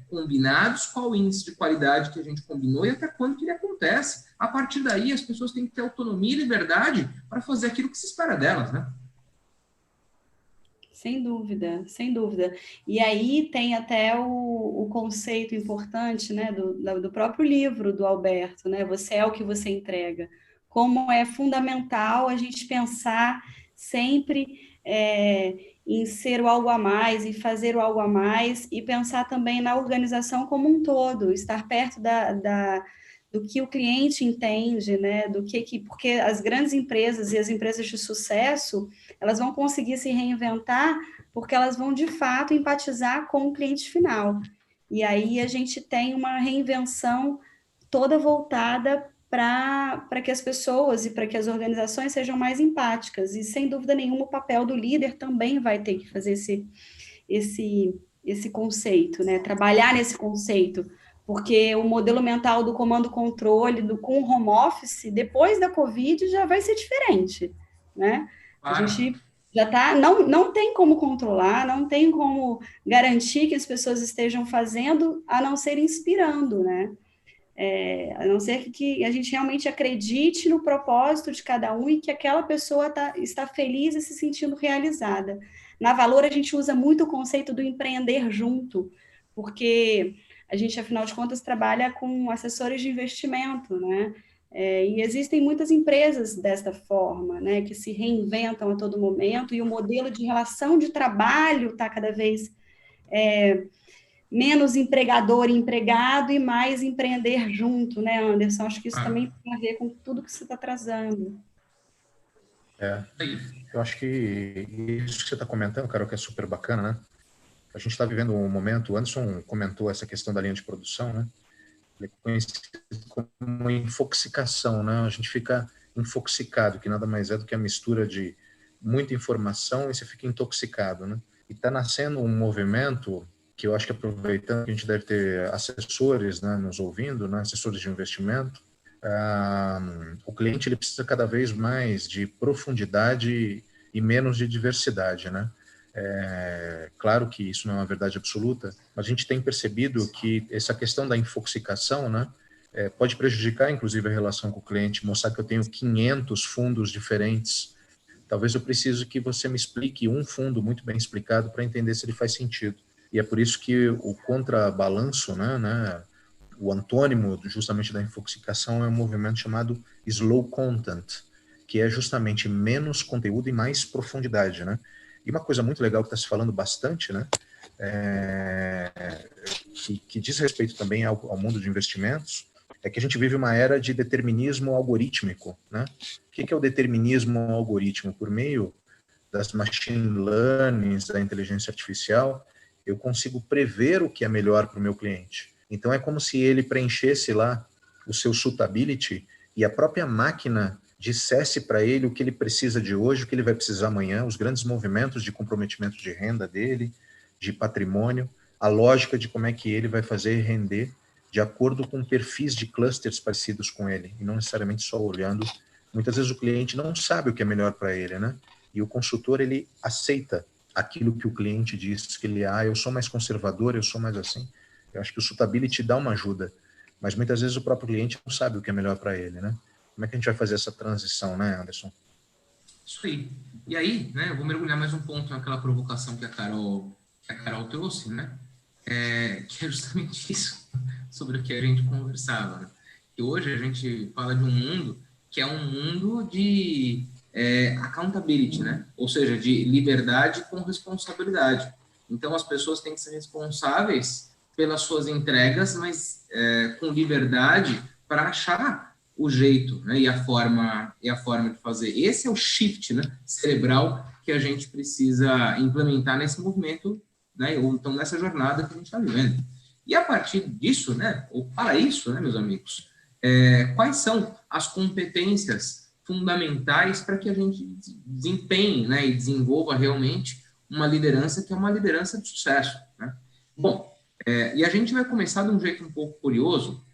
combinados, qual o índice de qualidade que a gente combinou e até quando que ele acontece. A partir daí, as pessoas têm que ter autonomia e liberdade para fazer aquilo que se espera delas, né? Sem dúvida, sem dúvida. E aí tem até o conceito importante, né, do próprio livro do Alberto, né? Você é o que você entrega. Como é fundamental a gente pensar sempre em ser o algo a mais, em fazer o algo a mais, e pensar também na organização como um todo, estar perto do que o cliente entende, né? Porque as grandes empresas e as empresas de sucesso, elas vão conseguir se reinventar porque elas vão, de fato, empatizar com o cliente final. E aí a gente tem uma reinvenção toda voltada para que as pessoas e para que as organizações sejam mais empáticas. E, sem dúvida nenhuma, o papel do líder também vai ter que fazer esse conceito, né? Trabalhar nesse conceito, porque o modelo mental do comando-controle, com o home office, depois da Covid, já vai ser diferente, né? A gente já está, não tem como controlar, não tem como garantir que as pessoas estejam fazendo, a não ser inspirando, né? A não ser que a gente realmente acredite no propósito de cada um e que aquela pessoa está feliz e se sentindo realizada. Na Valor, a gente usa muito o conceito do empreender junto, porque a gente, afinal de contas, trabalha com assessores de investimento, né? E existem muitas empresas desta forma, né, que se reinventam a todo momento, e o modelo de relação de trabalho está cada vez menos empregador e empregado e mais empreender junto, né, Anderson? Acho que isso também tem a ver com tudo que você está trazendo. Eu acho que isso que você está comentando, Carol, que é super bacana, né? A gente está vivendo um momento, o Anderson comentou essa questão da linha de produção, né? Ele é conhecido como infoxicação, né? A gente fica infoxicado, que nada mais é do que a mistura de muita informação e você fica intoxicado, né? E está nascendo um movimento que eu acho que, aproveitando que a gente deve ter assessores, né, nos ouvindo, né, assessores de investimento, o cliente ele precisa cada vez mais de profundidade e menos de diversidade, né? Claro que isso não é uma verdade absoluta, mas a gente tem percebido que essa questão da infoxicação, né, pode prejudicar, inclusive, a relação com o cliente, mostrar que eu tenho 500 fundos diferentes. Talvez eu precise que você me explique um fundo muito bem explicado para entender se ele faz sentido. E é por isso que o contrabalanço, né, o antônimo justamente da infoxicação é um movimento chamado slow content, que é justamente menos conteúdo e mais profundidade, né? E uma coisa muito legal que está se falando bastante, né, que diz respeito também ao mundo de investimentos, é que a gente vive uma era de determinismo algorítmico, né? O que é o determinismo algorítmico? Por meio das machine learnings, da inteligência artificial, eu consigo prever o que é melhor para o meu cliente. Então, é como se ele preenchesse lá o seu suitability e a própria máquina dissesse para ele o que ele precisa de hoje, o que ele vai precisar amanhã, os grandes movimentos de comprometimento de renda dele, de patrimônio, a lógica de como é que ele vai fazer render de acordo com perfis de clusters parecidos com ele, e não necessariamente só olhando. Muitas vezes o cliente não sabe o que é melhor para ele, né? E o consultor, ele aceita aquilo que o cliente diz, que ele, eu sou mais conservador, eu sou mais assim. Eu acho que o suitability dá uma ajuda, mas muitas vezes o próprio cliente não sabe o que é melhor para ele, né? Como é que a gente vai fazer essa transição, né, Anderson? Isso aí. E aí, né, eu vou mergulhar mais um ponto naquela provocação que a Carol trouxe, né? Que é justamente isso, sobre o que a gente conversava, né? E hoje a gente fala de um mundo que é um mundo de accountability, né? Ou seja, de liberdade com responsabilidade. Então, as pessoas têm que ser responsáveis pelas suas entregas, mas com liberdade para achar o jeito, né? e a forma de fazer. Esse é o shift, né, cerebral que a gente precisa implementar nesse movimento, né, ou então nessa jornada que a gente está vivendo. E a partir disso, né, ou para isso, né, meus amigos, quais são as competências fundamentais para que a gente desempenhe, né, e desenvolva realmente uma liderança que é uma liderança de sucesso, né? Bom, e a gente vai começar de um jeito um pouco curioso.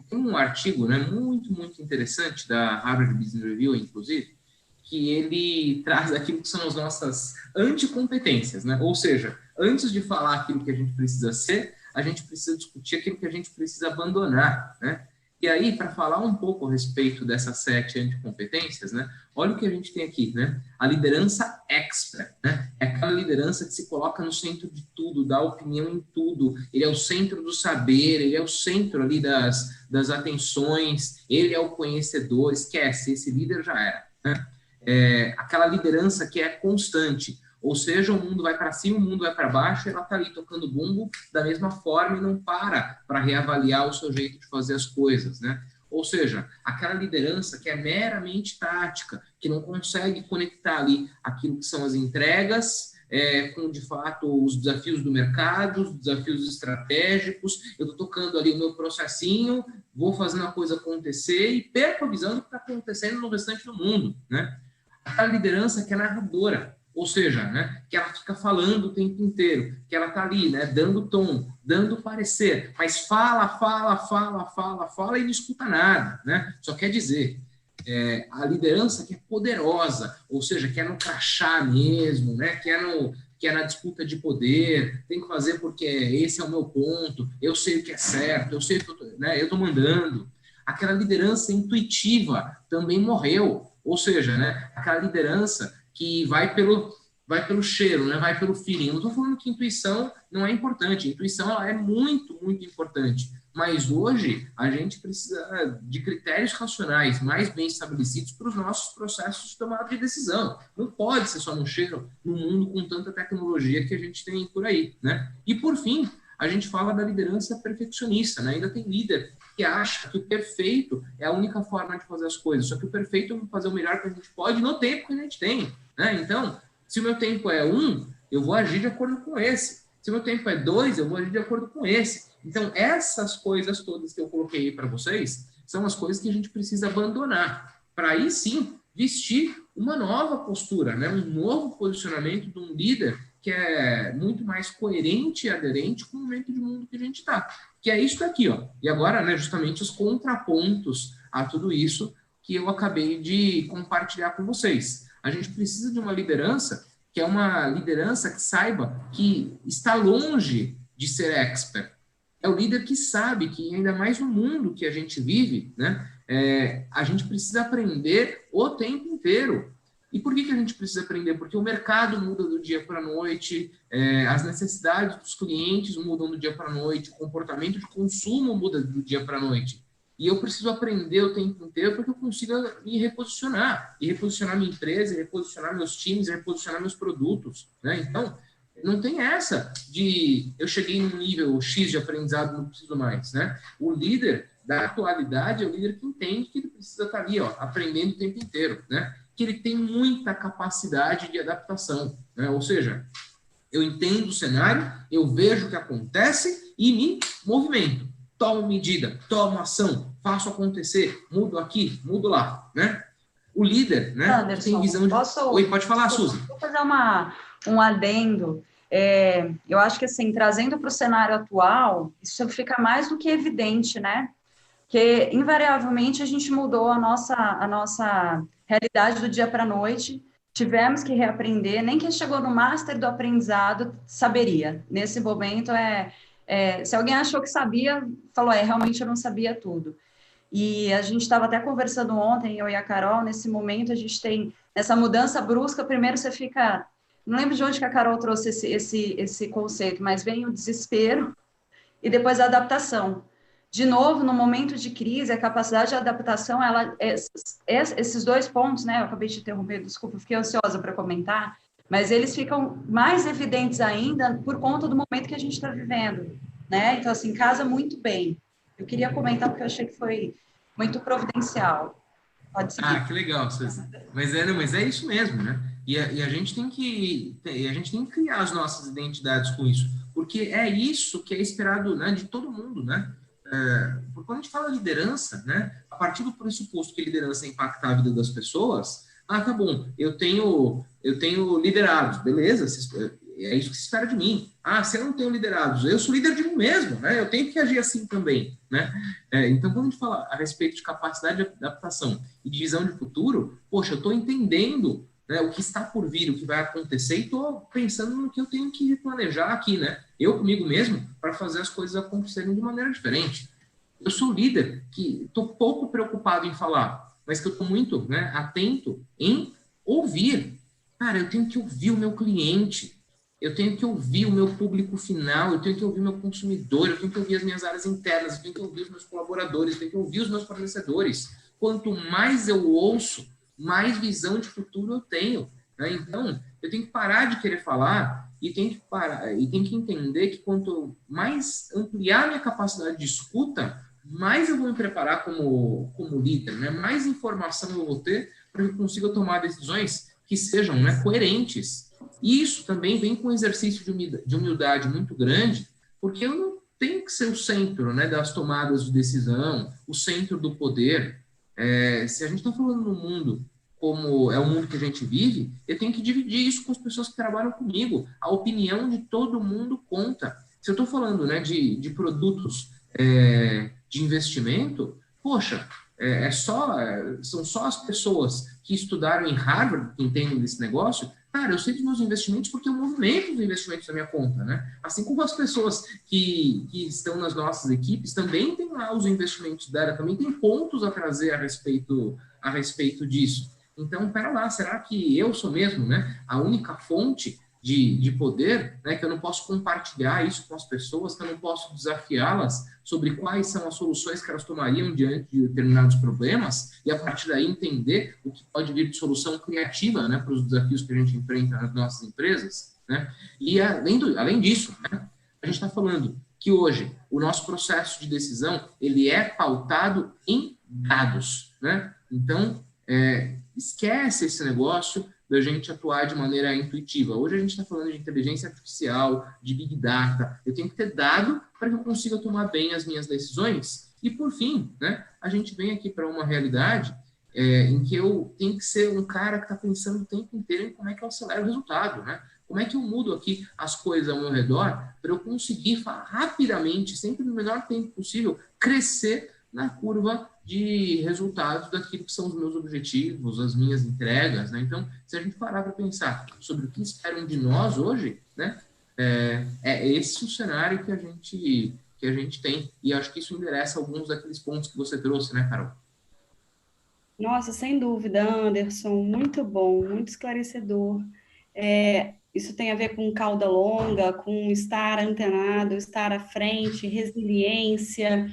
Tem um artigo, né, muito, muito interessante da Harvard Business Review, inclusive, que ele traz aquilo que são as nossas anticompetências, né? Ou seja, antes de falar aquilo que a gente precisa ser, a gente precisa discutir aquilo que a gente precisa abandonar, né? E aí, para falar um pouco a respeito dessas 7 anticompetências, né? Olha o que a gente tem aqui, né? A liderança expert, né? É aquela liderança que se coloca no centro de tudo, dá opinião em tudo. Ele é o centro do saber, ele é o centro ali das atenções, ele é o conhecedor. Esquece, esse líder já era, né? Aquela liderança que é constante. Ou seja, o mundo vai para cima, o mundo vai para baixo, ela está ali tocando bumbo da mesma forma e não para reavaliar o seu jeito de fazer as coisas, né? Ou seja, aquela liderança que é meramente tática, que não consegue conectar ali aquilo que são as entregas com, de fato, os desafios do mercado, os desafios estratégicos. Eu estou tocando ali o meu processinho, vou fazendo a coisa acontecer e perco a visão do que está acontecendo no restante do mundo, né? Aquela liderança que é narradora, ou seja, né, que ela fica falando o tempo inteiro, que ela está ali, né, dando tom, dando parecer, mas fala e não escuta nada, né? Só quer dizer, a liderança que é poderosa, ou seja, que é no crachá mesmo, né, que é na disputa de poder, tem que fazer porque esse é o meu ponto, eu sei o que é certo, eu sei o que eu estou mandando. Aquela liderança intuitiva também morreu, ou seja, né, aquela liderança que vai vai pelo cheiro, né? Vai pelo feeling. Eu não estou falando que intuição não é importante. A intuição ela é muito, muito importante. Mas hoje a gente precisa de critérios racionais mais bem estabelecidos para os nossos processos de tomada de decisão. Não pode ser só no cheiro, no mundo com tanta tecnologia que a gente tem por aí, né? E por fim, a gente fala da liderança perfeccionista, né? Ainda tem líder que acha que o perfeito é a única forma de fazer as coisas, só que o perfeito é fazer o melhor que a gente pode no tempo que a gente tem, né? Então, se o meu tempo é 1, eu vou agir de acordo com esse. Se o meu tempo é 2, eu vou agir de acordo com esse. Então, essas coisas todas que eu coloquei aí para vocês são as coisas que a gente precisa abandonar para aí sim vestir uma nova postura, né? Um novo posicionamento de um líder que é muito mais coerente e aderente com o momento de mundo que a gente está. Que é isso daqui, ó. E agora, né, justamente os contrapontos a tudo isso que eu acabei de compartilhar com vocês. A gente precisa de uma liderança que é uma liderança que saiba que está longe de ser expert. É o líder que sabe que, ainda mais no mundo que a gente vive, né, a gente precisa aprender o tempo inteiro. E por que a gente precisa aprender? Porque o mercado muda do dia para a noite, as necessidades dos clientes mudam do dia para a noite, o comportamento de consumo muda do dia para a noite. E eu preciso aprender o tempo inteiro para que eu consiga me reposicionar. E reposicionar minha empresa, reposicionar meus times, reposicionar meus produtos, né? Então, não tem essa de eu cheguei num nível X de aprendizado, não preciso mais, né? O líder da atualidade é o líder que entende que ele precisa estar ali, ó, aprendendo o tempo inteiro, né? Que ele tem muita capacidade de adaptação, né? Ou seja, eu entendo o cenário, eu vejo o que acontece e me movimento. Tomo medida, tomo ação, faço acontecer, mudo aqui, mudo lá, né? O líder, né, Anderson, tem visão de... Oi, pode falar, Suzy. Vou fazer um adendo. Eu acho que, assim, trazendo para o cenário atual, isso fica mais do que evidente, né? Que, invariavelmente, a gente mudou a nossa realidade do dia para a noite, tivemos que reaprender, nem quem chegou no master do aprendizado saberia. Nesse momento, se alguém achou que sabia, falou, realmente eu não sabia tudo. E a gente estava até conversando ontem, eu e a Carol, nesse momento a gente tem essa mudança brusca, primeiro você fica... Não lembro de onde que a Carol trouxe esse conceito, mas vem o desespero e depois a adaptação. De novo, no momento de crise, a capacidade de adaptação, esses dois pontos, né? Eu acabei de interromper, desculpa, fiquei ansiosa para comentar, mas eles ficam mais evidentes ainda por conta do momento que a gente está vivendo, né? Então, assim, casa muito bem. Eu queria comentar porque eu achei que foi muito providencial. Pode seguir. Ah, que legal, Suzy. Mas é isso mesmo, né? E a gente tem que criar as nossas identidades com isso, porque é isso que é esperado, né, de todo mundo, né? Porque quando a gente fala liderança, né, a partir do pressuposto que liderança impacta a vida das pessoas, tá bom, eu tenho liderados, beleza, é isso que se espera de mim. Se eu não tenho liderados, eu sou líder de mim mesmo, né? Eu tenho que agir assim também, né? Então, quando a gente fala a respeito de capacidade de adaptação e de visão de futuro, poxa, eu estou entendendo, né, o que está por vir, o que vai acontecer, e estou pensando no que eu tenho que planejar aqui, né? Eu comigo mesmo, para fazer as coisas acontecerem de maneira diferente. Eu sou líder que estou pouco preocupado em falar, mas que eu estou muito, né, atento em ouvir. Cara, eu tenho que ouvir o meu cliente, eu tenho que ouvir o meu público final, eu tenho que ouvir o meu consumidor, eu tenho que ouvir as minhas áreas internas, eu tenho que ouvir os meus colaboradores, eu tenho que ouvir os meus fornecedores. Quanto mais eu ouço, mais visão de futuro eu tenho, né? Então, eu tenho que parar de querer falar e tenho que entender que quanto mais ampliar minha capacidade de escuta, mais eu vou me preparar como líder, né? Mais informação eu vou ter para que eu consiga tomar decisões que sejam, né, coerentes. E isso também vem com um exercício de humildade muito grande, porque eu não tenho que ser o centro, né, das tomadas de decisão, o centro do poder. Se a gente está falando no mundo como é o mundo que a gente vive, eu tenho que dividir isso com as pessoas que trabalham comigo. A opinião de todo mundo conta. Se eu estou falando, né, de produtos de investimento, poxa, são só as pessoas que estudaram em Harvard que entendem desse negócio. Cara, eu sei dos meus investimentos porque eu movimento os investimentos da minha conta, né? Assim como as pessoas que estão nas nossas equipes também têm lá os investimentos dela, também tem pontos a trazer a respeito disso. Então, pera lá, será que eu sou mesmo, né, a única fonte de poder, né, que eu não posso compartilhar isso com as pessoas, que eu não posso desafiá-las sobre quais são as soluções que elas tomariam diante de determinados problemas e, a partir daí, entender o que pode vir de solução criativa, né, para os desafios que a gente enfrenta nas nossas empresas, né? E, além disso, né, a gente está falando que hoje o nosso processo de decisão ele é pautado em dados, né? Então, esquece esse negócio da gente atuar de maneira intuitiva. Hoje a gente está falando de inteligência artificial, de Big Data. Eu tenho que ter dado para que eu consiga tomar bem as minhas decisões. E, por fim, né, a gente vem aqui para uma realidade em que eu tenho que ser um cara que está pensando o tempo inteiro em como é que eu acelero o resultado, né? Como é que eu mudo aqui as coisas ao meu redor para eu conseguir rapidamente, sempre no menor tempo possível, crescer na curva de resultados daquilo que são os meus objetivos, as minhas entregas, né? Então, se a gente parar para pensar sobre o que esperam de nós hoje, né? É esse o cenário que a gente tem. E acho que isso endereça alguns daqueles pontos que você trouxe, né, Carol? Nossa, sem dúvida, Anderson, muito bom, muito esclarecedor. Isso tem a ver com cauda longa, com estar antenado, estar à frente, resiliência,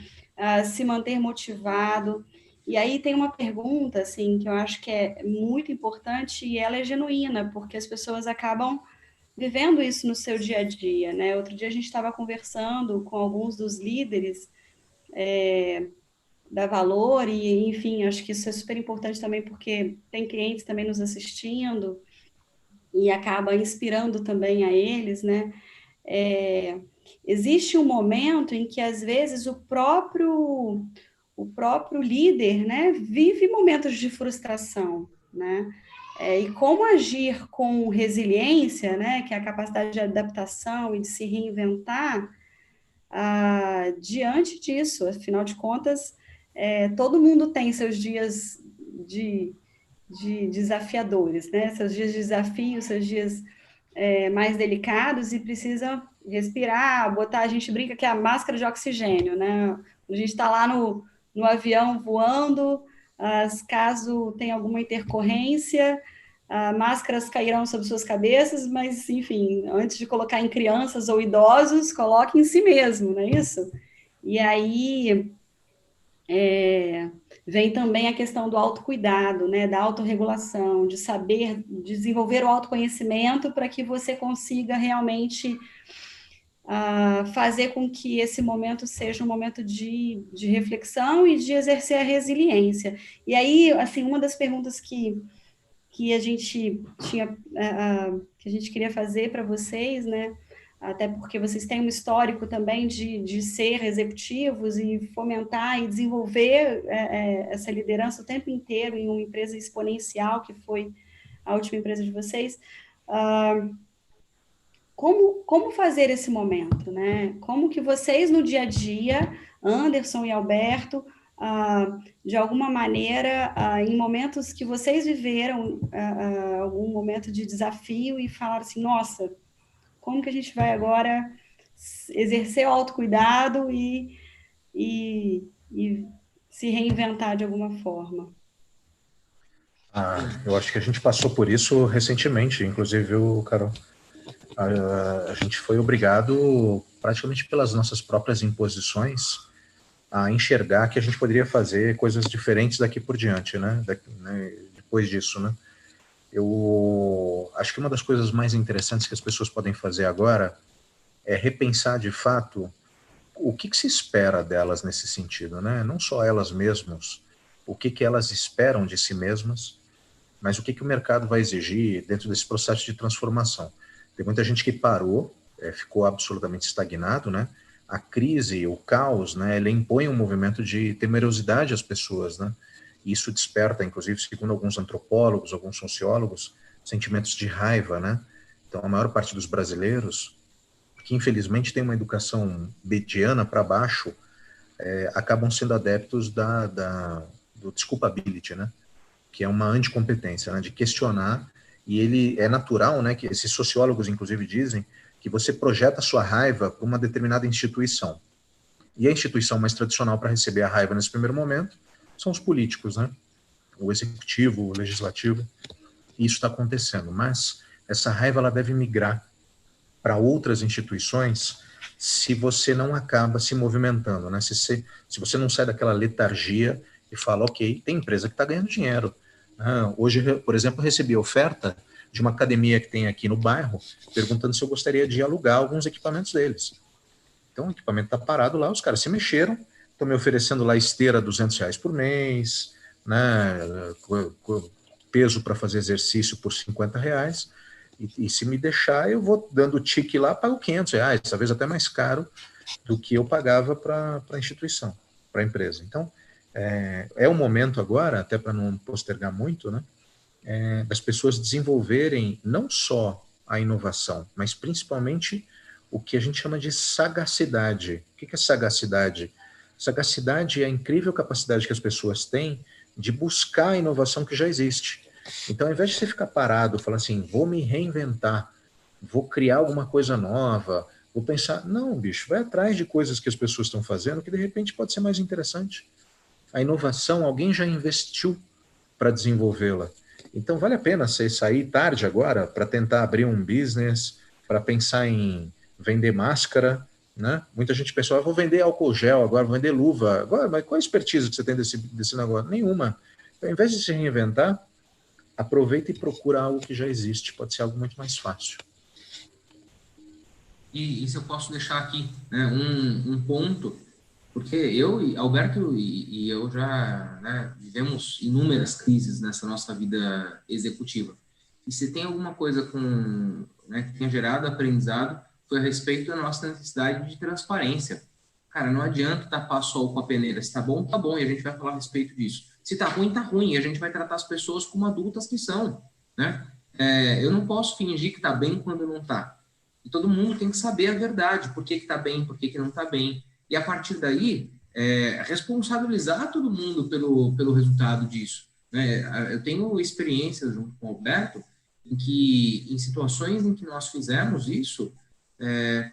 se manter motivado. E aí tem uma pergunta, assim, que eu acho que é muito importante e ela é genuína, porque as pessoas acabam vivendo isso no seu dia a dia, né? Outro dia a gente estava conversando com alguns dos líderes da Valor e, enfim, acho que isso é super importante também porque tem clientes também nos assistindo e acaba inspirando também a eles, né? Existe um momento em que, às vezes, o próprio líder, né, vive momentos de frustração, né? E como agir com resiliência, né, que é a capacidade de adaptação e de se reinventar, diante disso. Afinal de contas, todo mundo tem seus dias de desafiadores, né? Seus dias de desafio, seus dias mais delicados e precisa respirar, botar, a gente brinca que é a máscara de oxigênio, né? A gente está lá no avião voando, caso tenha alguma intercorrência, máscaras cairão sobre suas cabeças, mas, enfim, antes de colocar em crianças ou idosos, coloque em si mesmo, não é isso? E aí vem também a questão do autocuidado, né, da autorregulação, de saber desenvolver o autoconhecimento para que você consiga realmente fazer com que esse momento seja um momento de reflexão e de exercer a resiliência. E aí, assim, uma das perguntas que a gente tinha, que a gente queria fazer para vocês, né, até porque vocês têm um histórico também de ser executivos e fomentar e desenvolver essa liderança o tempo inteiro em uma empresa exponencial, que foi a última empresa de vocês. Como fazer esse momento, né? Como que vocês, no dia a dia, Anderson e Alberto, de alguma maneira, em momentos que vocês viveram algum momento de desafio e falaram assim, nossa, como que a gente vai agora exercer o autocuidado e se reinventar de alguma forma? Eu acho que a gente passou por isso recentemente, inclusive, viu, Carol? A gente foi obrigado, praticamente pelas nossas próprias imposições, a enxergar que a gente poderia fazer coisas diferentes daqui por diante, né? Depois disso, né? Eu acho que uma das coisas mais interessantes que as pessoas podem fazer agora é repensar, de fato, o que se espera delas nesse sentido, né? Não só elas mesmas, o que elas esperam de si mesmas, mas o que o mercado vai exigir dentro desse processo de transformação. Tem muita gente que parou, ficou absolutamente estagnado, né? A crise, o caos, né? Ele impõe um movimento de temerosidade às pessoas, né? Isso desperta, inclusive, segundo alguns antropólogos, alguns sociólogos, sentimentos de raiva, né? Então, a maior parte dos brasileiros, que infelizmente tem uma educação mediana para baixo, acabam sendo adeptos do desculpability, né? Que é uma anticompetência, né? De questionar. E ele é natural, né, que esses sociólogos, inclusive, dizem que você projeta a sua raiva para uma determinada instituição. E a instituição mais tradicional para receber a raiva nesse primeiro momento são os políticos, né? o executivo, o legislativo, e isso está acontecendo. Mas essa raiva ela deve migrar para outras instituições se você não acaba se movimentando, né? Se você não sai daquela letargia e fala, ok, tem empresa que está ganhando dinheiro. Hoje, por exemplo, eu recebi oferta de uma academia que tem aqui no bairro, perguntando se eu gostaria de alugar alguns equipamentos deles. Então, o equipamento está parado lá, os caras se mexeram, estão me oferecendo lá esteira R$200 por mês, né, peso para fazer exercício por R$50, e se me deixar, eu vou dando tique lá, pago R$500, talvez até mais caro do que eu pagava para a instituição, para a empresa. Então, é o momento agora, até para não postergar muito, né, das pessoas desenvolverem não só a inovação, mas principalmente o que a gente chama de sagacidade. O que é sagacidade? Sagacidade é a incrível capacidade que as pessoas têm de buscar a inovação que já existe. Então, ao invés de você ficar parado, falar assim, vou me reinventar, vou criar alguma coisa nova, vou pensar, não, bicho, vai atrás de coisas que as pessoas estão fazendo que de repente pode ser mais interessante. A inovação, alguém já investiu para desenvolvê-la. Então, vale a pena você sair tarde agora para tentar abrir um business, para pensar em vender máscara, né? Muita gente pensa, vou vender álcool gel agora, vou vender luva. Agora, mas qual a expertise que você tem desse negócio? Nenhuma. Então, ao invés de se reinventar, aproveita e procura algo que já existe. Pode ser algo muito mais fácil. E se eu posso deixar aqui, né, um ponto, porque eu, Alberto e eu já, né, vivemos inúmeras crises nessa nossa vida executiva. E se tem alguma coisa né, que tenha gerado aprendizado, foi a respeito da nossa necessidade de transparência. Cara, não adianta tapar sol com a peneira. Se tá bom, e a gente vai falar a respeito disso. Se tá ruim, e a gente vai tratar as pessoas como adultas que são, né? Eu não posso fingir que tá bem quando não tá. E todo mundo tem que saber a verdade, por que tá bem, por que não tá bem. E a partir daí, responsabilizar todo mundo pelo resultado disso, né? Eu tenho experiências junto com o Alberto, em situações em que nós fizemos isso,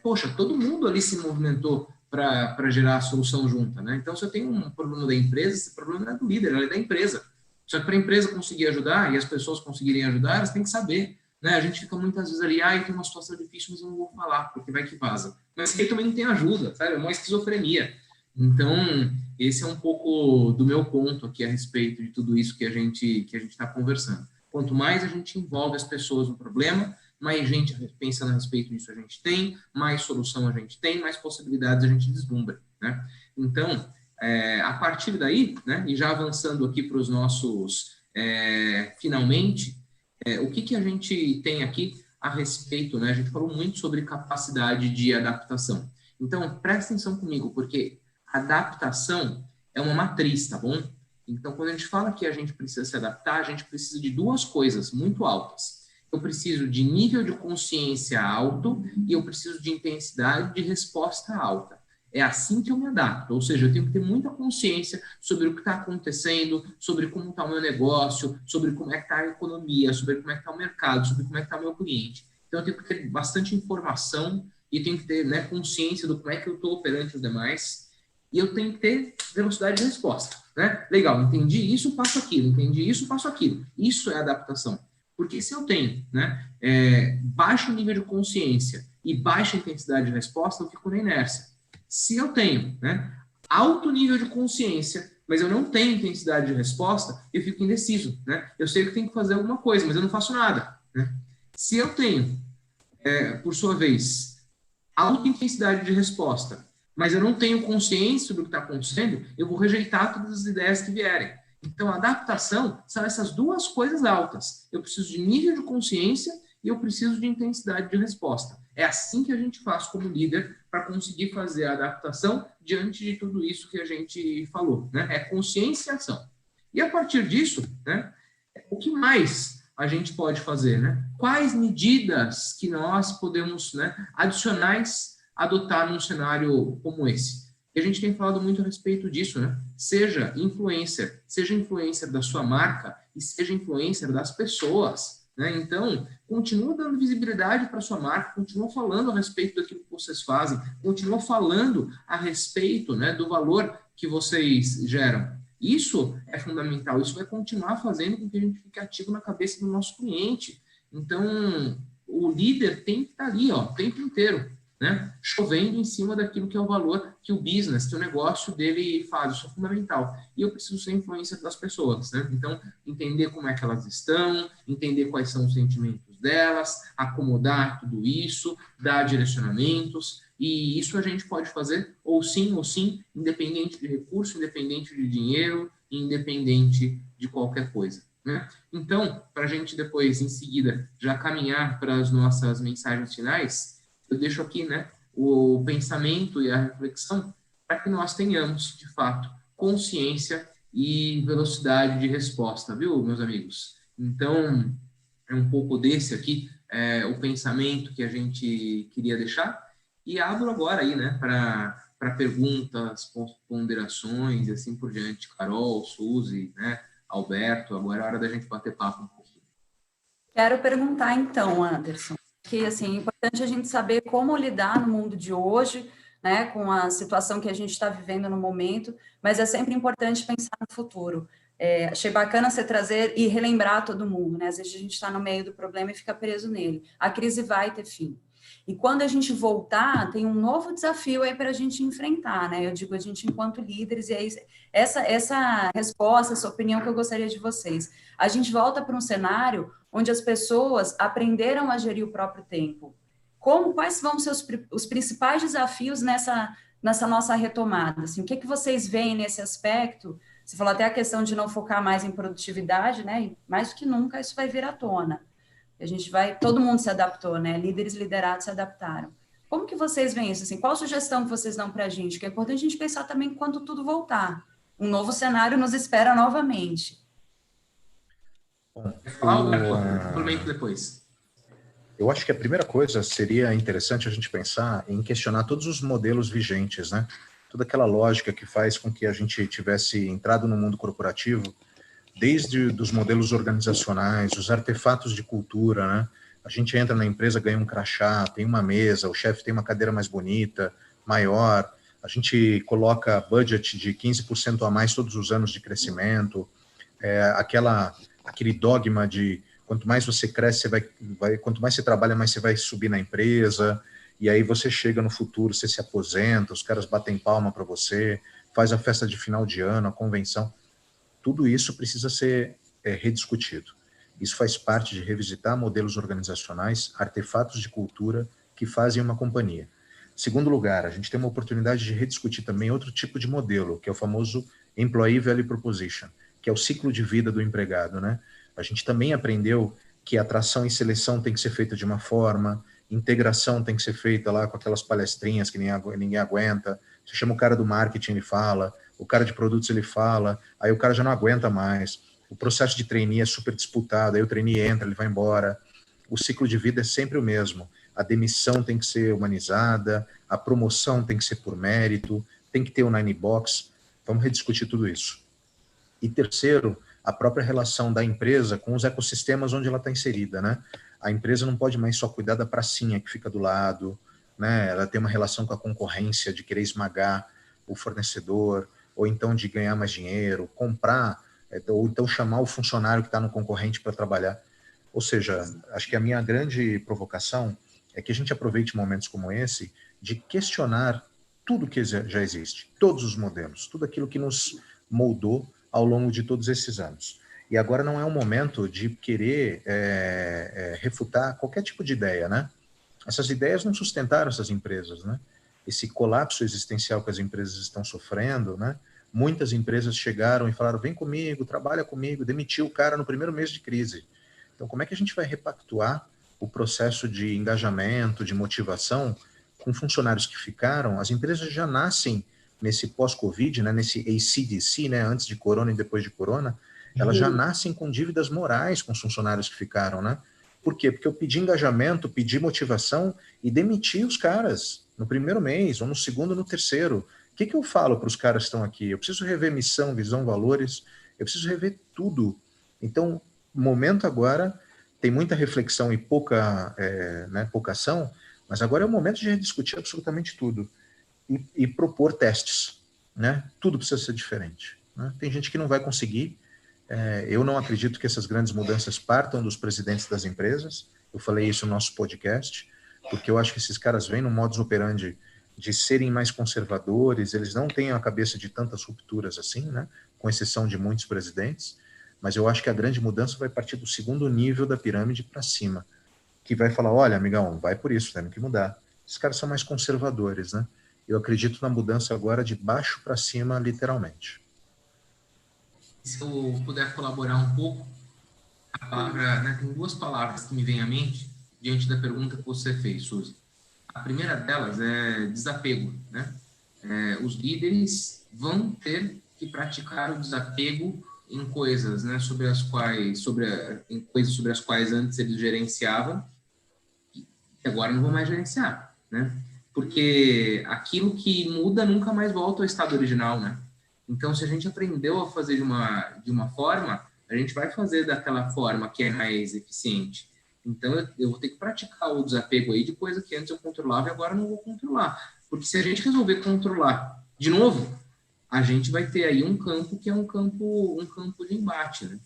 poxa, todo mundo ali se movimentou para gerar a solução junta, né? Então, se eu tenho um problema da empresa, esse problema não é do líder, é da empresa. Só que para a empresa conseguir ajudar e as pessoas conseguirem ajudar, elas têm que saber, né? A gente fica muitas vezes ali, eu tenho uma situação difícil, mas eu não vou falar, porque vai que vaza. Mas aí também não tem ajuda, sabe? É uma esquizofrenia. Então, esse é um pouco do meu ponto aqui a respeito de tudo isso que a gente está conversando. Quanto mais a gente envolve as pessoas no problema, mais gente pensando a respeito disso a gente tem, mais solução a gente tem, mais possibilidades a gente deslumbra, né? Então, a partir daí, né, e já avançando aqui para os nossos finalmente, o que a gente tem aqui a respeito, né? A gente falou muito sobre capacidade de adaptação. Então, presta atenção comigo, porque adaptação é uma matriz, tá bom? Então, quando a gente fala que a gente precisa se adaptar, a gente precisa de duas coisas muito altas. Eu preciso de nível de consciência alto e eu preciso de intensidade de resposta alta. É assim que eu me adapto, ou seja, eu tenho que ter muita consciência sobre o que está acontecendo, sobre como está o meu negócio, sobre como é que está a economia, sobre como é que está o mercado, sobre como é que está o meu cliente. Então, eu tenho que ter bastante informação e tenho que ter, né, consciência do como é que eu estou perante os demais e eu tenho que ter velocidade de resposta, né? Legal, entendi isso, faço aquilo, entendi isso, faço aquilo. Isso é adaptação. Porque se eu tenho, né, baixo nível de consciência e baixa intensidade de resposta, eu fico na inércia. Se eu tenho, né, alto nível de consciência, mas eu não tenho intensidade de resposta, eu fico indeciso, né? Eu sei que eu tenho que fazer alguma coisa, mas eu não faço nada, né? Se eu tenho, por sua vez, alta intensidade de resposta, mas eu não tenho consciência do que está acontecendo, eu vou rejeitar todas as ideias que vierem. Então, a adaptação são essas duas coisas altas. Eu preciso de nível de consciência e eu preciso de intensidade de resposta. É assim que a gente faz como líder para conseguir fazer a adaptação diante de tudo isso que a gente falou, né? É consciência e ação. E a partir disso, né, o que mais a gente pode fazer, né? Quais medidas que nós podemos, né, adicionais adotar num cenário como esse? E a gente tem falado muito a respeito disso, né? Seja influencer da sua marca e seja influencer das pessoas, né? Então, continua dando visibilidade para a sua marca, continua falando a respeito daquilo que vocês fazem, continua falando a respeito, né, do valor que vocês geram. Isso é fundamental, isso vai continuar fazendo com que a gente fique ativo na cabeça do nosso cliente. Então, o líder tem que estar ali, ó, o tempo inteiro, né? Chovendo em cima daquilo que é o valor que o business, que o negócio dele faz. Isso é fundamental. E eu preciso ser influência das pessoas, né? Então, entender como é que elas estão, entender quais são os sentimentos delas, acomodar tudo isso, dar direcionamentos. E isso a gente pode fazer ou sim, independente de recurso, independente de dinheiro, independente de qualquer coisa, né? Então, para a gente depois, em seguida, já caminhar para as nossas mensagens finais, eu deixo aqui, né, o pensamento e a reflexão para que nós tenhamos, de fato, consciência e velocidade de resposta, viu, meus amigos? Então, é um pouco desse aqui, o pensamento que a gente queria deixar. E abro agora aí, né, para perguntas, ponderações e assim por diante. Carol, Suzy, né, Alberto, agora é hora da gente bater papo um pouquinho. Quero perguntar então, Anderson, que assim, é importante a gente saber como lidar no mundo de hoje, né, com a situação que a gente está vivendo no momento, mas é sempre importante pensar no futuro. Achei bacana você trazer e relembrar todo mundo, né? Às vezes a gente está no meio do problema e fica preso nele. A crise vai ter fim. E quando a gente voltar, tem um novo desafio aí para a gente enfrentar, né? Eu digo a gente enquanto líderes, e aí essa resposta, essa opinião que eu gostaria de vocês. A gente volta para um cenário onde as pessoas aprenderam a gerir o próprio tempo. Quais vão ser os principais desafios nessa nossa retomada? Assim, o que vocês veem nesse aspecto? Você falou até a questão de não focar mais em produtividade, né? E mais do que nunca isso vai vir à tona. Todo mundo se adaptou, né? Líderes liderados se adaptaram. Como que vocês veem isso? Assim, qual sugestão que vocês dão para a gente? Que é importante a gente pensar também quando tudo voltar. Um novo cenário nos espera novamente. Bom, complemento depois. Eu acho que a primeira coisa seria interessante a gente pensar em questionar todos os modelos vigentes, né? Toda aquela lógica que faz com que a gente tivesse entrado no mundo corporativo, desde os modelos organizacionais, os artefatos de cultura, né? A gente entra na empresa, ganha um crachá, tem uma mesa, o chefe tem uma cadeira mais bonita, maior, a gente coloca budget de 15% a mais todos os anos de crescimento, aquele dogma de quanto mais você cresce, quanto mais você trabalha, mais você vai subir na empresa, e aí você chega no futuro, você se aposenta, os caras batem palma para você, faz a festa de final de ano, a convenção. Tudo isso precisa ser rediscutido. Isso faz parte de revisitar modelos organizacionais, artefatos de cultura que fazem uma companhia. Segundo lugar, a gente tem uma oportunidade de rediscutir também outro tipo de modelo, que é o famoso Employee Value Proposition, que é o ciclo de vida do empregado, né? A gente também aprendeu que atração e seleção tem que ser feita de uma forma, integração tem que ser feita lá com aquelas palestrinhas que ninguém aguenta. Você chama o cara do marketing, ele fala, o cara de produtos ele fala, aí o cara já não aguenta mais. O processo de trainee é super disputado, aí o trainee entra, ele vai embora. O ciclo de vida é sempre o mesmo. A demissão tem que ser humanizada, a promoção tem que ser por mérito, tem que ter o Nine Box. Vamos rediscutir tudo isso. E terceiro, a própria relação da empresa com os ecossistemas onde ela está inserida, né? A empresa não pode mais só cuidar da pracinha que fica do lado, né? Ela tem uma relação com a concorrência de querer esmagar o fornecedor, ou então de ganhar mais dinheiro, comprar, ou então chamar o funcionário que está no concorrente para trabalhar. Ou seja, acho que a minha grande provocação é que a gente aproveite momentos como esse de questionar tudo que já existe, todos os modelos, tudo aquilo que nos moldou ao longo de todos esses anos. E agora não é um momento de querer refutar qualquer tipo de ideia, né? Essas ideias não sustentaram essas empresas, né? Esse colapso existencial que as empresas estão sofrendo, né? Muitas empresas chegaram e falaram, vem comigo, trabalha comigo, demitiu o cara no primeiro mês de crise. Então, como é que a gente vai repactuar o processo de engajamento, de motivação com funcionários que ficaram? As empresas já nascem nesse pós-Covid, né, nesse AC/DC, né, antes de corona e depois de corona, elas já nascem com dívidas morais com os funcionários que ficaram, né? Por quê? Porque eu pedi engajamento, pedi motivação e demiti os caras no primeiro mês, ou no segundo, no terceiro. O que eu falo para os caras que estão aqui? Eu preciso rever missão, visão, valores, eu preciso rever tudo. Então, o momento agora, tem muita reflexão e pouca ação, mas agora é o momento de discutir absolutamente tudo e propor testes, né? Tudo precisa ser diferente. né? Tem gente que não vai conseguir. Eu não acredito que essas grandes mudanças partam dos presidentes das empresas. Eu falei isso no nosso podcast, porque eu acho que esses caras vêm no modus operandi de serem mais conservadores, eles não têm a cabeça de tantas rupturas assim, né? Com exceção de muitos presidentes, mas eu acho que a grande mudança vai partir do segundo nível da pirâmide para cima, que vai falar, olha, amigão, vai por isso, temos que mudar. Esses caras são mais conservadores, né? Eu acredito na mudança agora de baixo para cima, literalmente. Se eu puder colaborar um pouco, a palavra, né, tem duas palavras que me vêm à mente diante da pergunta que você fez, Suzy. A primeira delas é desapego, né? Os líderes vão ter que praticar o desapego em coisas, né, em coisas sobre as quais antes eles gerenciavam e agora não vão mais gerenciar, né? Porque aquilo que muda nunca mais volta ao estado original, né? Então, se a gente aprendeu a fazer de uma forma, a gente vai fazer daquela forma que é mais eficiente. Então, eu vou ter que praticar o desapego aí de coisa que antes eu controlava e agora não vou controlar. Porque se a gente resolver controlar de novo, a gente vai ter aí um campo que é um campo de embate, né?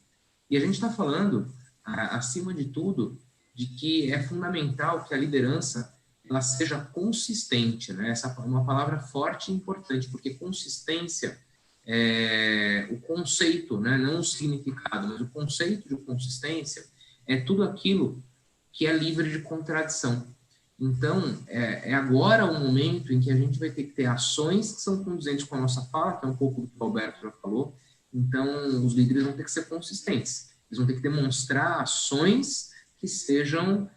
E a gente está falando, acima de tudo, de que é fundamental que a liderança ela seja consistente, né? Essa é uma palavra forte e importante, porque consistência o conceito, né? Não o significado, mas o conceito de consistência é tudo aquilo que é livre de contradição. Então, é agora o momento em que a gente vai ter que ter ações que são condizentes com a nossa fala, que é um pouco do que o Alberto já falou. Então, os líderes vão ter que ser consistentes. Eles vão ter que demonstrar ações que sejam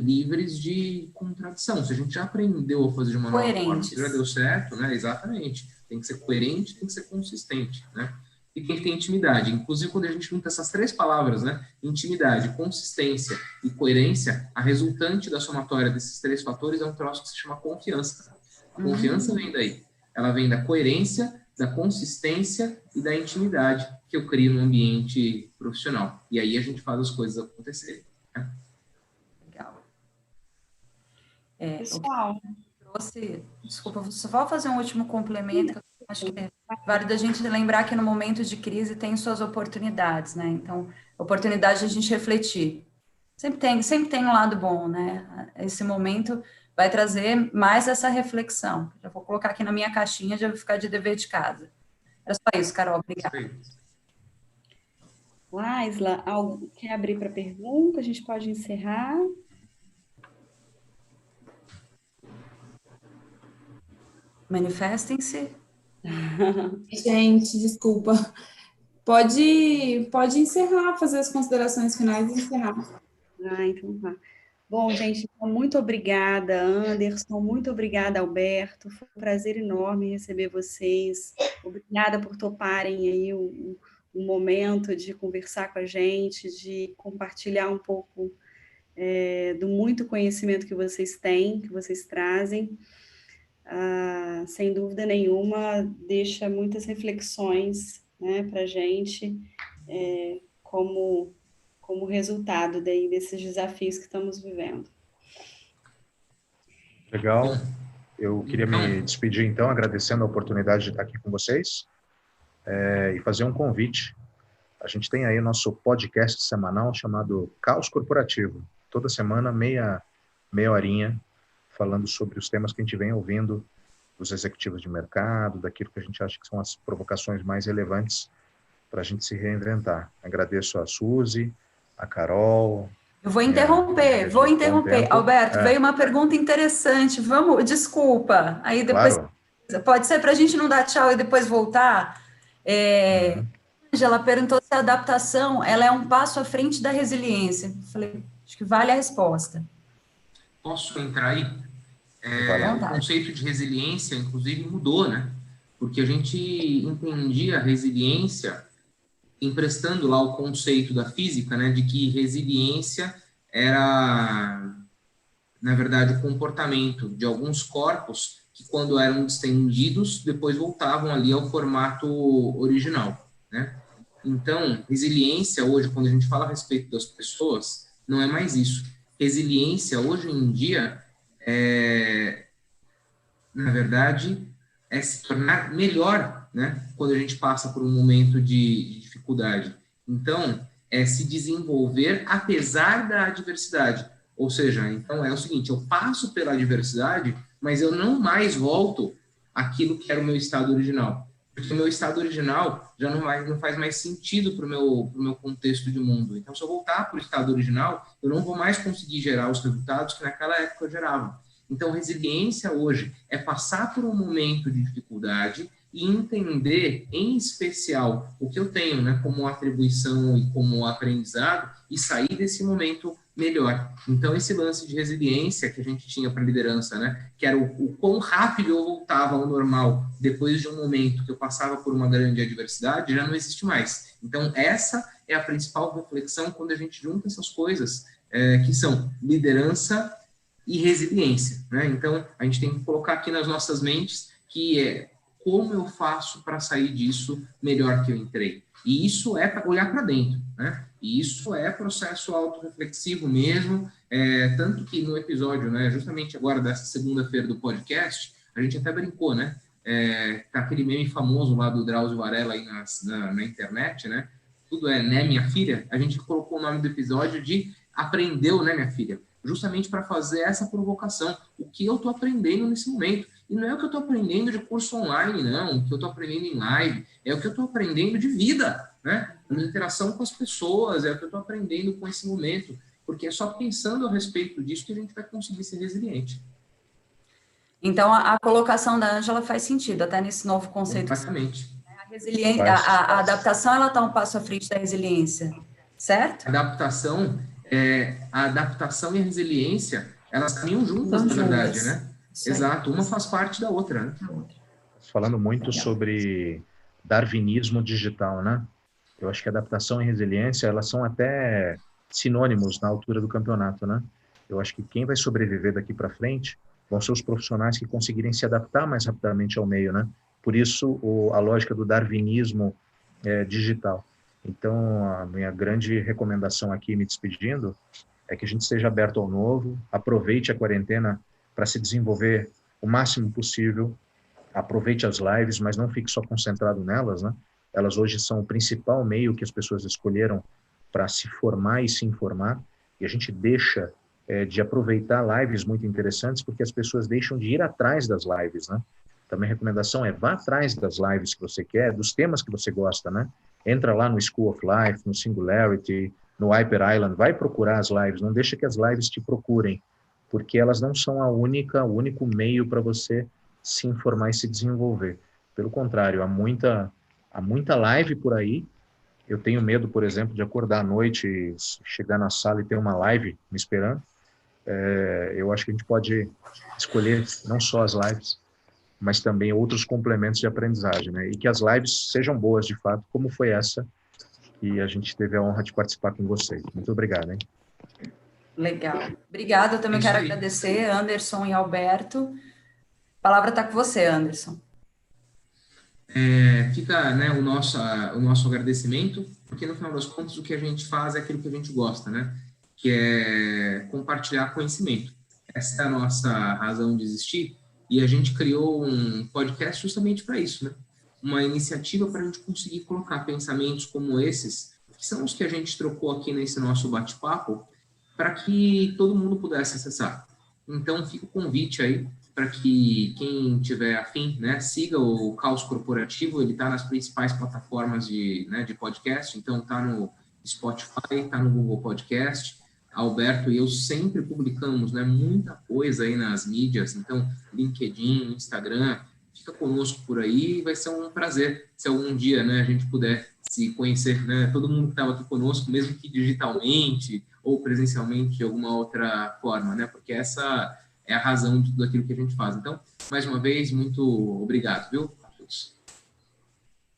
livres de contradição. Se a gente já aprendeu a fazer de uma nova forma, se já deu certo, né? Exatamente. Tem que ser coerente, tem que ser consistente, né? E tem que ter intimidade. Inclusive, quando a gente junta essas três palavras, né? Intimidade, consistência e coerência, a resultante da somatória desses três fatores é um troço que se chama confiança. A confiança vem daí. Ela vem da coerência, da consistência e da intimidade que eu crio no ambiente profissional. E aí a gente faz as coisas acontecerem. Né? Legal. Pessoal, desculpa, só vou fazer um último complemento, que eu acho que é válido a gente lembrar que no momento de crise tem suas oportunidades, né? Então, oportunidade de a gente refletir. Sempre tem um lado bom, né? Esse momento vai trazer mais essa reflexão. Já vou colocar aqui na minha caixinha, já vou ficar de dever de casa. Era só isso, Carol, obrigada. Laisla, algo quer abrir para pergunta? A gente pode encerrar. Manifestem-se. Gente, desculpa. Pode encerrar, fazer as considerações finais e encerrar. Então tá. Bom, gente, então, muito obrigada, Anderson, muito obrigada, Alberto. Foi um prazer enorme receber vocês. Obrigada por toparem aí um momento de conversar com a gente, de compartilhar um pouco do muito conhecimento que vocês têm, que vocês trazem. Sem dúvida nenhuma, deixa muitas reflexões, né, para a gente, como resultado desses desafios que estamos vivendo. Legal. Eu queria me despedir, então, agradecendo a oportunidade de estar aqui com vocês e fazer um convite. A gente tem aí o nosso podcast semanal chamado Caos Corporativo. Toda semana, meia horinha, falando sobre os temas que a gente vem ouvindo dos executivos de mercado, daquilo que a gente acha que são as provocações mais relevantes para a gente se reinventar. Agradeço a Suzy, a Carol. Eu vou interromper. Alberto, veio uma pergunta interessante. Desculpa. Aí depois, claro. Pode ser para a gente não dar tchau e depois voltar? Ela perguntou se a adaptação ela é um passo à frente da resiliência. Eu falei, acho que vale a resposta. Posso entrar aí? O conceito de resiliência, inclusive, mudou, né? Porque a gente entendia a resiliência emprestando lá o conceito da física, né? De que resiliência era, na verdade, o comportamento de alguns corpos que, quando eram distendidos, depois voltavam ali ao formato original, né? Então, resiliência hoje, quando a gente fala a respeito das pessoas, não é mais isso. Resiliência, hoje em dia, na verdade, é se tornar melhor né, quando a gente passa por um momento de dificuldade. Então, é se desenvolver apesar da adversidade. Ou seja, então é o seguinte, eu passo pela adversidade, mas eu não mais volto àquilo que era o meu estado original. Porque o meu estado original já não faz mais sentido para o meu contexto de mundo. Então, se eu voltar para o estado original, eu não vou mais conseguir gerar os resultados que naquela época eu gerava. Então, resiliência hoje é passar por um momento de dificuldade e entender, em especial, o que eu tenho, né, como atribuição e como aprendizado, e sair desse momento melhor. Então, esse lance de resiliência que a gente tinha para a liderança, né, que era o quão rápido eu voltava ao normal depois de um momento que eu passava por uma grande adversidade, já não existe mais. Então, essa é a principal reflexão quando a gente junta essas coisas, que são liderança e resiliência, né? Então, a gente tem que colocar aqui nas nossas mentes que é como eu faço para sair disso melhor que eu entrei. E isso é para olhar para dentro, né? E isso é processo autorreflexivo mesmo, tanto que no episódio, né, justamente agora dessa segunda-feira do podcast, a gente até brincou, né? Tá aquele meme famoso lá do Drauzio Varela aí na internet, né? Tudo né, minha filha? A gente colocou o nome do episódio de Aprendeu, né, minha filha? Justamente para fazer essa provocação. O que eu estou aprendendo nesse momento? E não é o que eu estou aprendendo de curso online, não. O que eu estou aprendendo em live. É o que eu estou aprendendo de vida, né? A minha interação com as pessoas. É o que eu estou aprendendo com esse momento. Porque é só pensando a respeito disso que a gente vai conseguir ser resiliente. Então, a colocação da Ângela faz sentido, até nesse novo conceito. Completamente. A adaptação, ela está um passo à frente da resiliência, certo? A adaptação e a resiliência, elas caminham juntas, na verdade, né? Exato, uma faz parte da outra, né? Falando muito sobre darwinismo digital, né? Eu acho que adaptação e resiliência, elas são até sinônimos na altura do campeonato, né? Eu acho que quem vai sobreviver daqui para frente vão ser os profissionais que conseguirem se adaptar mais rapidamente ao meio, né? Por isso, a lógica do darwinismo digital. Então, a minha grande recomendação aqui, me despedindo, é que a gente esteja aberto ao novo, aproveite a quarentena para se desenvolver o máximo possível, aproveite as lives, mas não fique só concentrado nelas, né? Elas hoje são o principal meio que as pessoas escolheram para se formar e se informar, e a gente deixa de aproveitar lives muito interessantes porque as pessoas deixam de ir atrás das lives, né? Então, minha recomendação é vá atrás das lives que você quer, dos temas que você gosta, né? Entra lá no School of Life, no Singularity, no Hyper Island, vai procurar as lives, não deixa que as lives te procurem, porque elas não são o único meio para você se informar e se desenvolver. Pelo contrário, há muita live por aí. Eu tenho medo, por exemplo, de acordar à noite, chegar na sala e ter uma live me esperando. Eu acho que a gente pode escolher não só as lives, mas também outros complementos de aprendizagem, né? E que as lives sejam boas, de fato, como foi essa, e a gente teve a honra de participar com vocês. Muito obrigado, hein? Legal. Obrigada, eu também quero agradecer, Anderson e Alberto. A palavra está com você, Anderson. Fica, né, o nosso agradecimento, porque no final das contas o que a gente faz é aquilo que a gente gosta, né? Que é compartilhar conhecimento. Essa é a nossa razão de existir. E a gente criou um podcast justamente para isso, né? Uma iniciativa para a gente conseguir colocar pensamentos como esses, que são os que a gente trocou aqui nesse nosso bate-papo, para que todo mundo pudesse acessar. Então, fica o convite aí para que quem tiver afim, né, siga o Caos Corporativo. Ele está nas principais plataformas de podcast. Então, está no Spotify, está no Google Podcast. Alberto e eu sempre publicamos, né, muita coisa aí nas mídias, então LinkedIn, Instagram, fica conosco por aí, vai ser um prazer se algum dia, né, a gente puder se conhecer, né, todo mundo que estava aqui conosco, mesmo que digitalmente ou presencialmente de alguma outra forma, né, porque essa é a razão de tudo aquilo que a gente faz. Então, mais uma vez, muito obrigado, viu, a todos.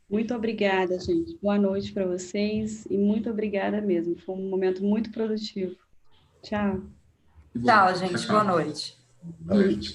Muito obrigada, gente. Boa noite para vocês e muito obrigada mesmo. Foi um momento muito produtivo. Tchau. Tchau, gente. Boa noite. Boa noite.